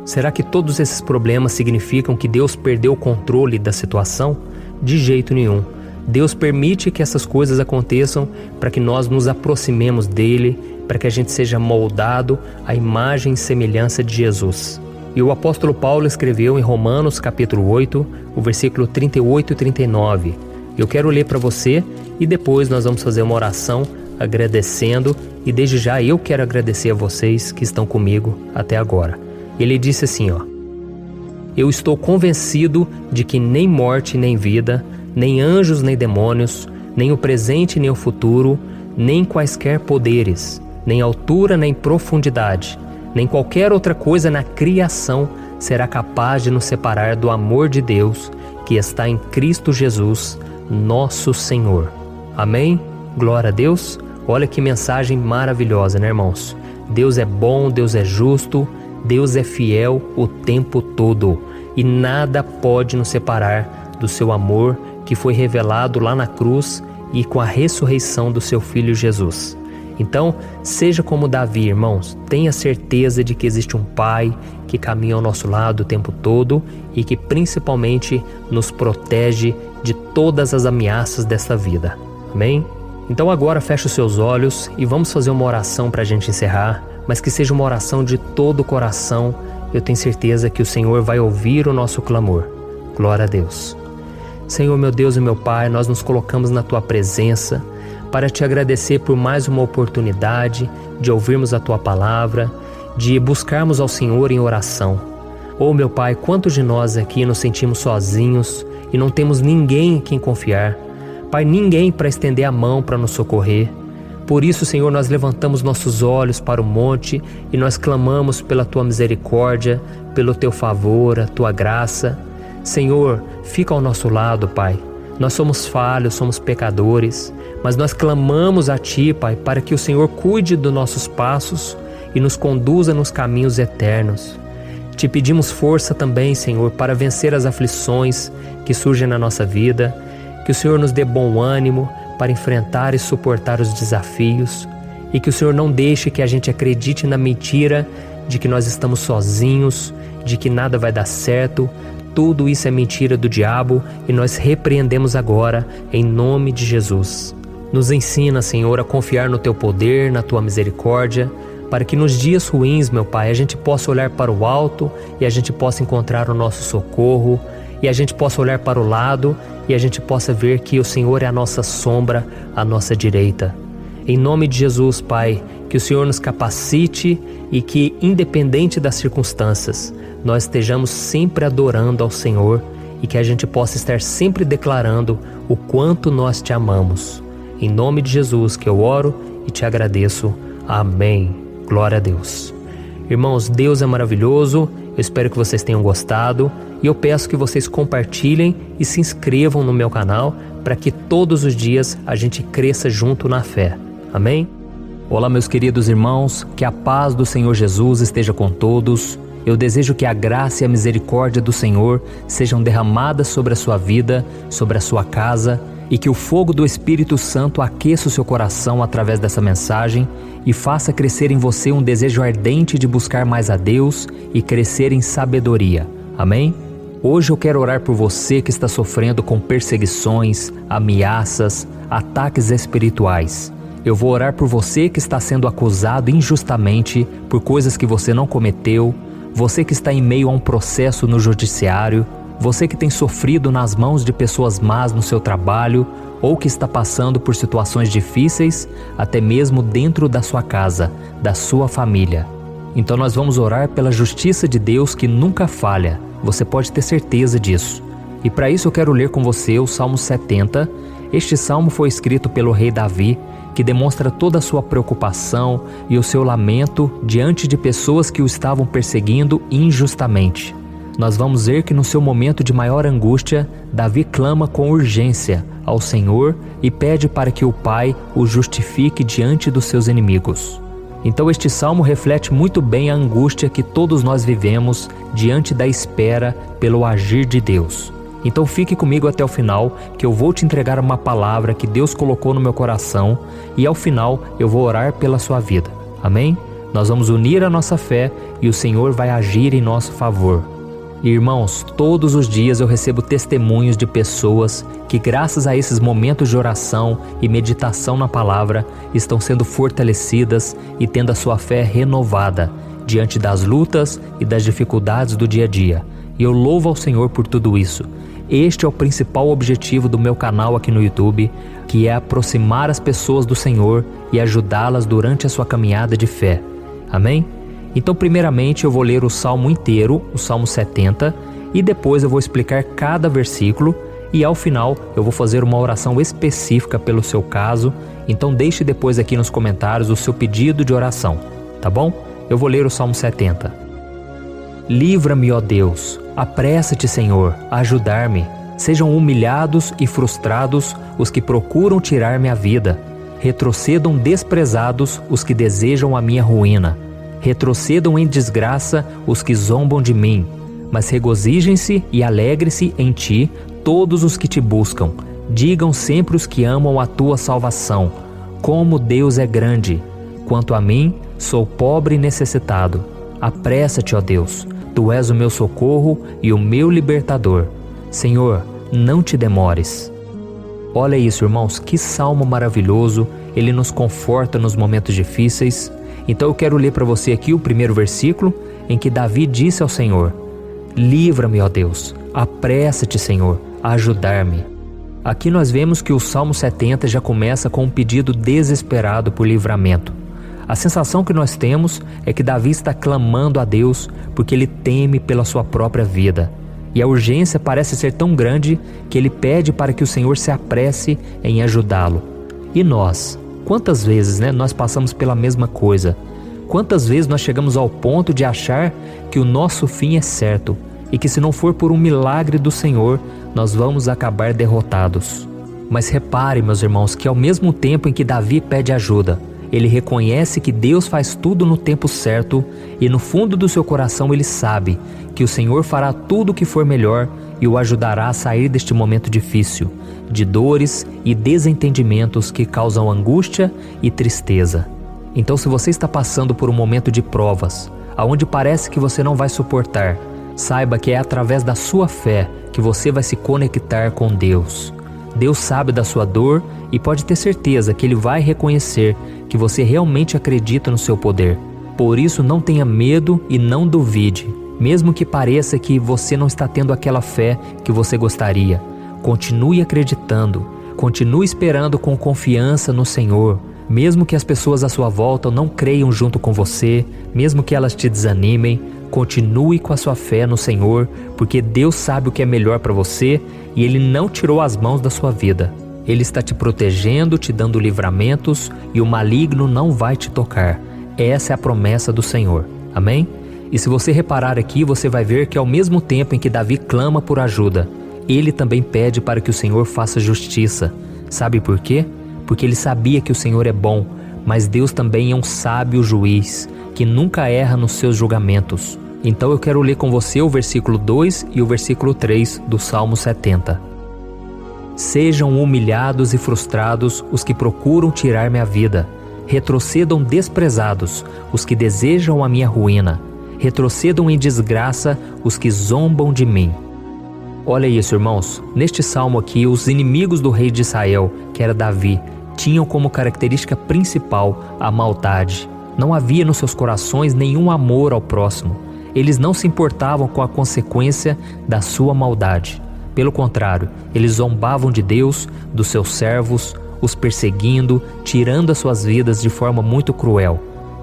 Será que todos esses problemas significam que Deus perdeu o controle da situação? De jeito nenhum. Deus permite que essas coisas aconteçam para que nós nos aproximemos dele, para que a gente seja moldado à imagem e semelhança de Jesus. E o apóstolo Paulo escreveu em Romanos capítulo 8, o versículo 38 e 39. Eu quero ler para você e depois nós vamos fazer uma oração agradecendo, e desde já eu quero agradecer a vocês que estão comigo até agora. Ele disse assim, eu estou convencido de que nem morte nem vida, nem anjos nem demônios, nem o presente nem o futuro, nem quaisquer poderes, nem altura nem profundidade, nem qualquer outra coisa na criação será capaz de nos separar do amor de Deus que está em Cristo Jesus, nosso Senhor. Amém? Glória a Deus. Olha que mensagem maravilhosa, né, irmãos? Deus é bom, Deus é justo, Deus é fiel o tempo todo e nada pode nos separar do seu amor que foi revelado lá na cruz e com a ressurreição do seu Filho Jesus. Então, seja como Davi, irmãos, tenha certeza de que existe um Pai que caminha ao nosso lado o tempo todo e que principalmente nos protege de todas as ameaças desta vida. Amém? Então agora feche os seus olhos e vamos fazer uma oração para a gente encerrar, mas que seja uma oração de todo o coração. Eu tenho certeza que o Senhor vai ouvir o nosso clamor. Glória a Deus. Senhor, meu Deus e meu Pai, nós nos colocamos na Tua presença para Te agradecer por mais uma oportunidade de ouvirmos a Tua palavra, de buscarmos ao Senhor em oração. Oh, meu Pai, quantos de nós aqui nos sentimos sozinhos e não temos ninguém em quem confiar. Pai, ninguém para estender a mão para nos socorrer. Por isso, Senhor, nós levantamos nossos olhos para o monte e nós clamamos pela Tua misericórdia, pelo Teu favor, a Tua graça. Senhor, fica ao nosso lado, Pai. Nós somos falhos, somos pecadores, mas nós clamamos a Ti, Pai, para que o Senhor cuide dos nossos passos e nos conduza nos caminhos eternos. Te pedimos força também, Senhor, para vencer as aflições que surgem na nossa vida, que o Senhor nos dê bom ânimo para enfrentar e suportar os desafios e que o Senhor não deixe que a gente acredite na mentira de que nós estamos sozinhos, de que nada vai dar certo. Tudo isso é mentira do diabo e nós repreendemos agora em nome de Jesus. Nos ensina, Senhor, a confiar no Teu poder, na Tua misericórdia, para que nos dias ruins, meu Pai, a gente possa olhar para o alto e a gente possa encontrar o nosso socorro, e a gente possa olhar para o lado e a gente possa ver que o Senhor é a nossa sombra, a nossa direita. Em nome de Jesus, Pai, que o Senhor nos capacite e que, independente das circunstâncias, nós estejamos sempre adorando ao Senhor e que a gente possa estar sempre declarando o quanto nós Te amamos. Em nome de Jesus que eu oro e Te agradeço. Amém. Glória a Deus. Irmãos, Deus é maravilhoso. Eu espero que vocês tenham gostado e eu peço que vocês compartilhem e se inscrevam no meu canal para que todos os dias a gente cresça junto na fé. Amém? Olá, meus queridos irmãos, que a paz do Senhor Jesus esteja com todos. Eu desejo que a graça e a misericórdia do Senhor sejam derramadas sobre a sua vida, sobre a sua casa, e que o fogo do Espírito Santo aqueça o seu coração através dessa mensagem e faça crescer em você um desejo ardente de buscar mais a Deus e crescer em sabedoria. Amém? Hoje eu quero orar por você que está sofrendo com perseguições, ameaças, ataques espirituais. Eu vou orar por você que está sendo acusado injustamente por coisas que você não cometeu, você que está em meio a um processo no judiciário, você que tem sofrido nas mãos de pessoas más no seu trabalho ou que está passando por situações difíceis, até mesmo dentro da sua casa, da sua família. Então nós vamos orar pela justiça de Deus que nunca falha, você pode ter certeza disso. E para isso eu quero ler com você o Salmo 70. Este salmo foi escrito pelo rei Davi, que demonstra toda a sua preocupação e o seu lamento diante de pessoas que o estavam perseguindo injustamente. Nós vamos ver que no seu momento de maior angústia, Davi clama com urgência ao Senhor e pede para que o Pai o justifique diante dos seus inimigos. Então este salmo reflete muito bem a angústia que todos nós vivemos diante da espera pelo agir de Deus. Então fique comigo até o final, que eu vou te entregar uma palavra que Deus colocou no meu coração e ao final eu vou orar pela sua vida. Amém? Nós vamos unir a nossa fé e o Senhor vai agir em nosso favor. Irmãos, todos os dias eu recebo testemunhos de pessoas que, graças a esses momentos de oração e meditação na palavra, estão sendo fortalecidas e tendo a sua fé renovada diante das lutas e das dificuldades do dia a dia. E eu louvo ao Senhor por tudo isso. Este é o principal objetivo do meu canal aqui no YouTube, que é aproximar as pessoas do Senhor e ajudá-las durante a sua caminhada de fé. Amém? Então, primeiramente, eu vou ler o Salmo inteiro, o Salmo 70, e depois eu vou explicar cada versículo e ao final eu vou fazer uma oração específica pelo seu caso. Então deixe depois aqui nos comentários o seu pedido de oração, tá bom? Eu vou ler o Salmo 70. Livra-me, ó Deus, apressa-te, Senhor, a ajudar-me. Sejam humilhados e frustrados os que procuram tirar-me a vida. Retrocedam desprezados os que desejam a minha ruína. Retrocedam em desgraça os que zombam de mim, mas regozijem-se e alegre-se em ti todos os que te buscam. Digam sempre os que amam a tua salvação, como Deus é grande. Quanto a mim, sou pobre e necessitado. Apressa-te, ó Deus, tu és o meu socorro e o meu libertador. Senhor, não te demores. Olha isso, irmãos, que salmo maravilhoso, ele nos conforta nos momentos difíceis. Então eu quero ler para você aqui o primeiro versículo, em que Davi disse ao Senhor: livra-me, ó Deus, apressa-te, Senhor, a ajudar-me. Aqui nós vemos que o Salmo 70 já começa com um pedido desesperado por livramento. A sensação que nós temos é que Davi está clamando a Deus porque ele teme pela sua própria vida. E a urgência parece ser tão grande que ele pede para que o Senhor se apresse em ajudá-lo. E nós? Quantas vezes, nós passamos pela mesma coisa? Quantas vezes nós chegamos ao ponto de achar que o nosso fim é certo e que se não for por um milagre do Senhor, nós vamos acabar derrotados? Mas repare, meus irmãos, que ao mesmo tempo em que Davi pede ajuda, ele reconhece que Deus faz tudo no tempo certo e no fundo do seu coração ele sabe que o Senhor fará tudo o que for melhor e o ajudará a sair deste momento difícil, de dores e desentendimentos que causam angústia e tristeza. Então, se você está passando por um momento de provas, aonde parece que você não vai suportar, saiba que é através da sua fé que você vai se conectar com Deus. Deus sabe da sua dor e pode ter certeza que Ele vai reconhecer que você realmente acredita no seu poder. Por isso, não tenha medo e não duvide, mesmo que pareça que você não está tendo aquela fé que você gostaria. Continue acreditando, continue esperando com confiança no Senhor, mesmo que as pessoas à sua volta não creiam junto com você, mesmo que elas te desanimem, continue com a sua fé no Senhor, porque Deus sabe o que é melhor para você e Ele não tirou as mãos da sua vida. Ele está te protegendo, te dando livramentos e o maligno não vai te tocar. Essa é a promessa do Senhor. Amém? E se você reparar aqui, você vai ver que ao mesmo tempo em que Davi clama por ajuda, ele também pede para que o Senhor faça justiça. Sabe por quê? Porque ele sabia que o Senhor é bom, mas Deus também é um sábio juiz, que nunca erra nos seus julgamentos. Então eu quero ler com você o versículo 2 e o versículo 3 do Salmo 70. Sejam humilhados e frustrados os que procuram tirar-me a vida. Retrocedam desprezados os que desejam a minha ruína. Retrocedam em desgraça os que zombam de mim. Olha isso, irmãos. Neste salmo aqui, os inimigos do rei de Israel, que era Davi, tinham como característica principal a maldade. Não havia nos seus corações nenhum amor ao próximo. Eles não se importavam com a consequência da sua maldade. Pelo contrário, eles zombavam de Deus, dos seus servos, os perseguindo, tirando as suas vidas de forma muito cruel.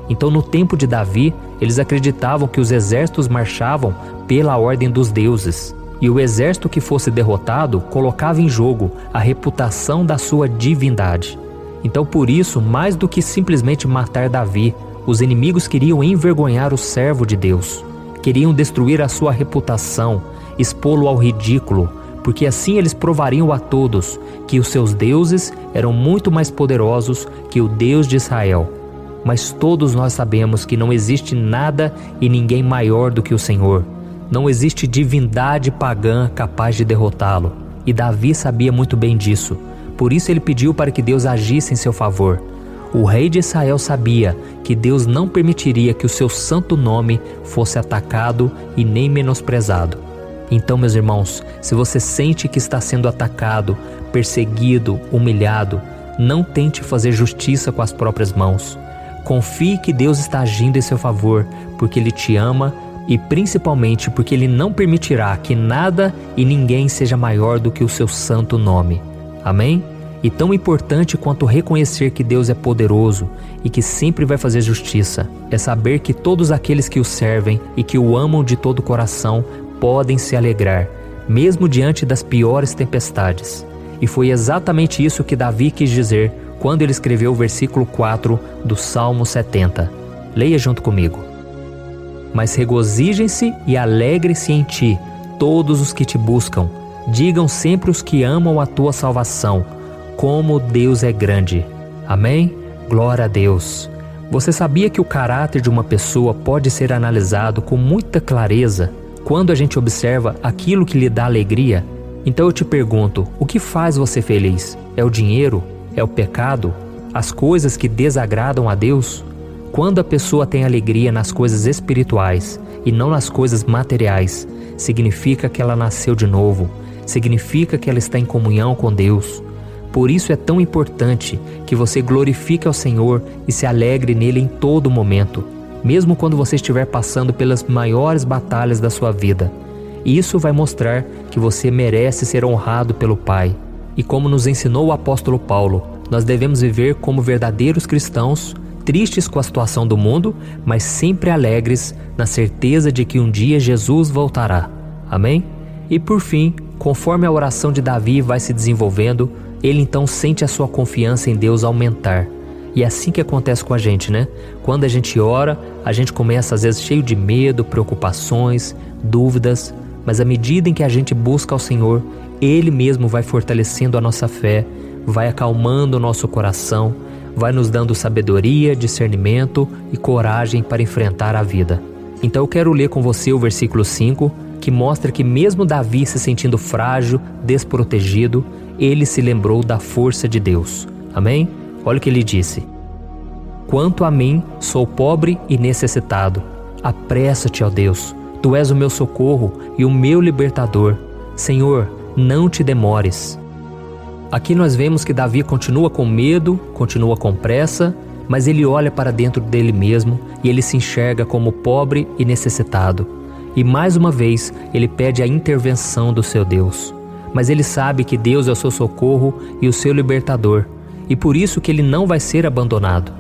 Então, no tempo de Davi, eles acreditavam que os exércitos marchavam pela ordem dos deuses. E o exército que fosse derrotado colocava em jogo a reputação da sua divindade. Então, por isso, mais do que simplesmente matar Davi, os inimigos queriam envergonhar o servo de Deus. Queriam destruir a sua reputação, expô-lo ao ridículo, porque assim eles provariam a todos que os seus deuses eram muito mais poderosos que o Deus de Israel. Mas todos nós sabemos que não existe nada e ninguém maior do que o Senhor. Não existe divindade pagã capaz de derrotá-lo. E Davi sabia muito bem disso. Por isso ele pediu para que Deus agisse em seu favor. O rei de Israel sabia que Deus não permitiria que o seu santo nome fosse atacado e nem menosprezado. Então, meus irmãos, se você sente que está sendo atacado, perseguido, humilhado, não tente fazer justiça com as próprias mãos. Confie que Deus está agindo em seu favor, porque Ele te ama e principalmente porque Ele não permitirá que nada e ninguém seja maior do que o seu santo nome. Amém? E tão importante quanto reconhecer que Deus é poderoso e que sempre vai fazer justiça, é saber que todos aqueles que o servem e que o amam de todo o coração podem se alegrar, mesmo diante das piores tempestades. E foi exatamente isso que Davi quis dizer quando ele escreveu o versículo 4 do Salmo 70. Leia junto comigo. Mas regozijem-se e alegrem-se em ti, todos os que te buscam. Digam sempre os que amam a tua salvação, como Deus é grande. Amém? Glória a Deus. Você sabia que o caráter de uma pessoa pode ser analisado com muita clareza quando a gente observa aquilo que lhe dá alegria? Então eu te pergunto, o que faz você feliz? É o dinheiro? É o pecado? As coisas que desagradam a Deus? Quando a pessoa tem alegria nas coisas espirituais e não nas coisas materiais, significa que ela nasceu de novo, significa que ela está em comunhão com Deus. Por isso é tão importante que você glorifique ao Senhor e se alegre nele em todo momento, mesmo quando você estiver passando pelas maiores batalhas da sua vida. Isso vai mostrar que você merece ser honrado pelo Pai. E como nos ensinou o apóstolo Paulo, nós devemos viver como verdadeiros cristãos, tristes com a situação do mundo, mas sempre alegres na certeza de que um dia Jesus voltará. Amém? E por fim, conforme a oração de Davi vai se desenvolvendo, ele então sente a sua confiança em Deus aumentar. E é assim que acontece com a gente, né? Quando a gente ora, a gente começa às vezes cheio de medo, preocupações, dúvidas, mas à medida em que a gente busca ao Senhor, Ele mesmo vai fortalecendo a nossa fé, vai acalmando o nosso coração, vai nos dando sabedoria, discernimento e coragem para enfrentar a vida. Então eu quero ler com você o versículo 5, que mostra que mesmo Davi se sentindo frágil, desprotegido, ele se lembrou da força de Deus. Amém? Olha o que ele disse. Quanto a mim, sou pobre e necessitado. Apressa-te, ó Deus. Tu és o meu socorro e o meu libertador. Senhor, não te demores. Aqui nós vemos que Davi continua com medo, continua com pressa, mas ele olha para dentro dele mesmo e ele se enxerga como pobre e necessitado. E mais uma vez, ele pede a intervenção do seu Deus. Mas ele sabe que Deus é o seu socorro e o seu libertador, e por isso que ele não vai ser abandonado.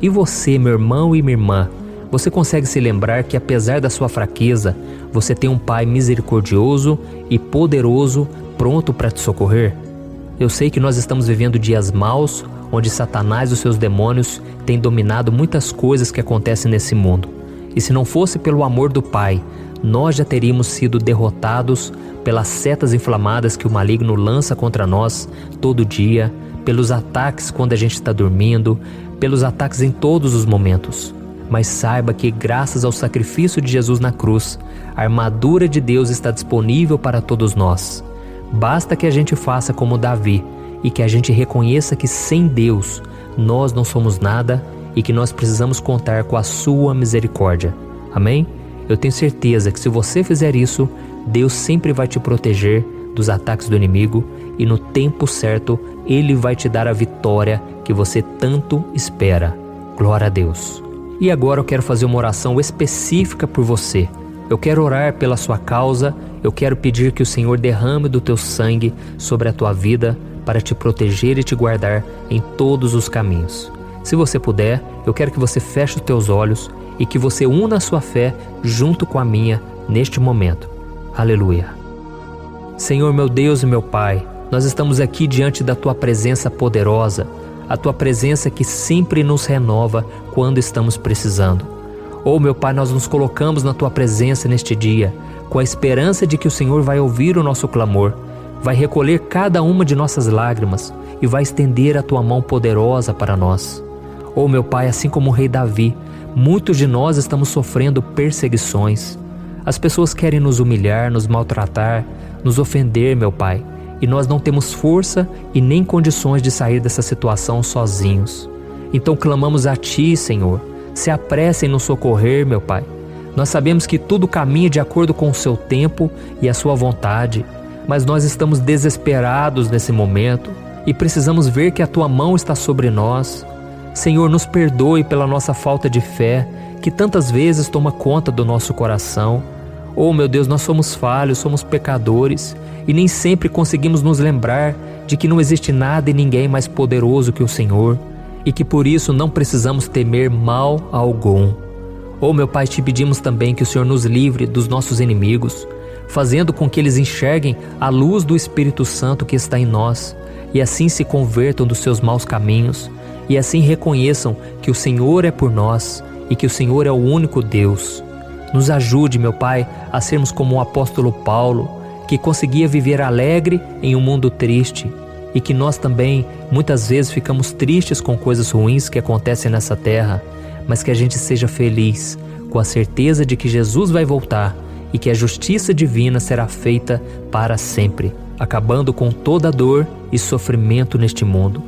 E você, meu irmão e minha irmã, você consegue se lembrar que apesar da sua fraqueza, você tem um Pai misericordioso e poderoso pronto para te socorrer? Eu sei que nós estamos vivendo dias maus, onde Satanás e os seus demônios têm dominado muitas coisas que acontecem nesse mundo. E se não fosse pelo amor do Pai, nós já teríamos sido derrotados pelas setas inflamadas que o maligno lança contra nós todo dia, pelos ataques quando a gente está dormindo, pelos ataques em todos os momentos. Mas saiba que graças ao sacrifício de Jesus na cruz, a armadura de Deus está disponível para todos nós. Basta que a gente faça como Davi e que a gente reconheça que sem Deus nós não somos nada e que nós precisamos contar com a sua misericórdia. Amém? Eu tenho certeza que se você fizer isso, Deus sempre vai te proteger dos ataques do inimigo e no tempo certo Ele vai te dar a vitória que você tanto espera. Glória a Deus. E agora eu quero fazer uma oração específica por você. Eu quero orar pela sua causa, eu quero pedir que o Senhor derrame do teu sangue sobre a tua vida para te proteger e te guardar em todos os caminhos. Se você puder, eu quero que você feche os teus olhos e que você una a sua fé junto com a minha neste momento. Aleluia. Senhor meu Deus e meu Pai, nós estamos aqui diante da Tua presença poderosa, a Tua presença que sempre nos renova quando estamos precisando. Oh, meu Pai, nós nos colocamos na Tua presença neste dia, com a esperança de que o Senhor vai ouvir o nosso clamor, vai recolher cada uma de nossas lágrimas e vai estender a Tua mão poderosa para nós. Oh, meu Pai, assim como o rei Davi, muitos de nós estamos sofrendo perseguições. As pessoas querem nos humilhar, nos maltratar, nos ofender, meu Pai, e nós não temos força e nem condições de sair dessa situação sozinhos. Então clamamos a Ti, Senhor, se apresse em nos socorrer, meu Pai. Nós sabemos que tudo caminha de acordo com o Seu tempo e a Sua vontade, mas nós estamos desesperados nesse momento e precisamos ver que a Tua mão está sobre nós. Senhor, nos perdoe pela nossa falta de fé, que tantas vezes toma conta do nosso coração. Oh, meu Deus, nós somos falhos, somos pecadores e nem sempre conseguimos nos lembrar de que não existe nada e ninguém mais poderoso que o Senhor e que por isso não precisamos temer mal algum. Oh, meu Pai, te pedimos também que o Senhor nos livre dos nossos inimigos, fazendo com que eles enxerguem a luz do Espírito Santo que está em nós e assim se convertam dos seus maus caminhos e assim reconheçam que o Senhor é por nós e que o Senhor é o único Deus. Nos ajude, meu Pai, a sermos como o apóstolo Paulo, que conseguia viver alegre em um mundo triste e que nós também muitas vezes ficamos tristes com coisas ruins que acontecem nessa terra, mas que a gente seja feliz com a certeza de que Jesus vai voltar e que a justiça divina será feita para sempre, acabando com toda dor e sofrimento neste mundo.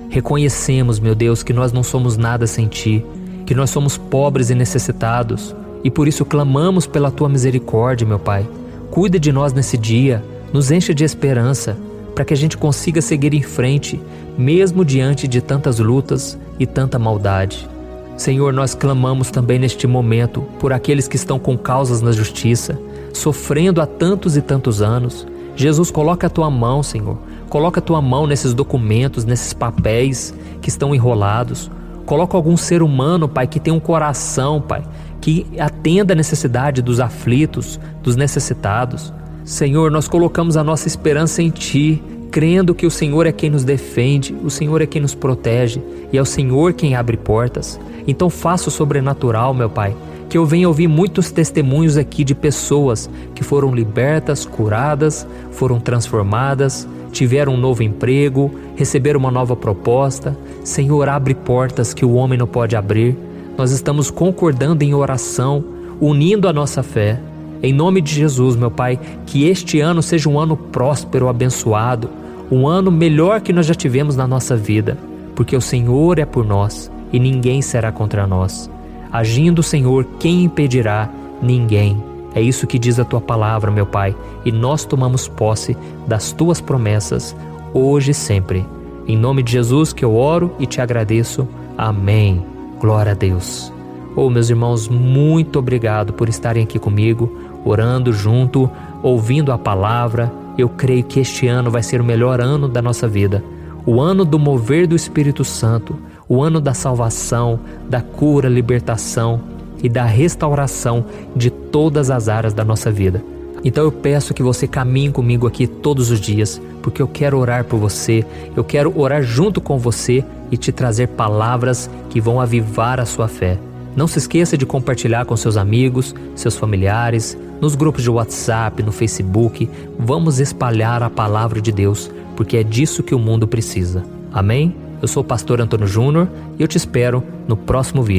Reconhecemos, meu Deus, que nós não somos nada sem Ti, que nós somos pobres e necessitados, e por isso clamamos pela Tua misericórdia, meu Pai. Cuida de nós nesse dia, nos enche de esperança, para que a gente consiga seguir em frente, mesmo diante de tantas lutas e tanta maldade. Senhor, nós clamamos também neste momento por aqueles que estão com causas na justiça, sofrendo há tantos e tantos anos. Jesus, coloca a Tua mão, Senhor. Coloca a Tua mão nesses documentos, nesses papéis que estão enrolados. Coloca algum ser humano, Pai, que tem um coração, Pai, que atenda a necessidade dos aflitos, dos necessitados. Senhor, nós colocamos a nossa esperança em Ti, crendo que o Senhor é quem nos defende, o Senhor é quem nos protege e é o Senhor quem abre portas. Então faça o sobrenatural, meu Pai, que eu venha ouvir muitos testemunhos aqui de pessoas que foram libertas, curadas, foram transformadas, tiveram um novo emprego, receberam uma nova proposta. Senhor, abre portas que o homem não pode abrir. Nós estamos concordando em oração, unindo a nossa fé. Em nome de Jesus, meu Pai, que este ano seja um ano próspero, abençoado, um ano melhor que nós já tivemos na nossa vida, porque o Senhor é por nós e ninguém será contra nós. Agindo o Senhor, quem impedirá? Ninguém. É isso que diz a Tua palavra, meu Pai, e nós tomamos posse das Tuas promessas, hoje e sempre. Em nome de Jesus que eu oro e te agradeço. Amém. Glória a Deus. Oh, meus irmãos, muito obrigado por estarem aqui comigo, orando junto, ouvindo a palavra. Eu creio que este ano vai ser o melhor ano da nossa vida. O ano do mover do Espírito Santo, o ano da salvação, da cura, libertação e da restauração de todas as áreas da nossa vida. Então eu peço que você caminhe comigo aqui todos os dias, porque eu quero orar por você, eu quero orar junto com você e te trazer palavras que vão avivar a sua fé. Não se esqueça de compartilhar com seus amigos, seus familiares, nos grupos de WhatsApp, no Facebook. Vamos espalhar a palavra de Deus, porque é disso que o mundo precisa. Amém? Eu sou o pastor Antônio Júnior e eu te espero no próximo vídeo.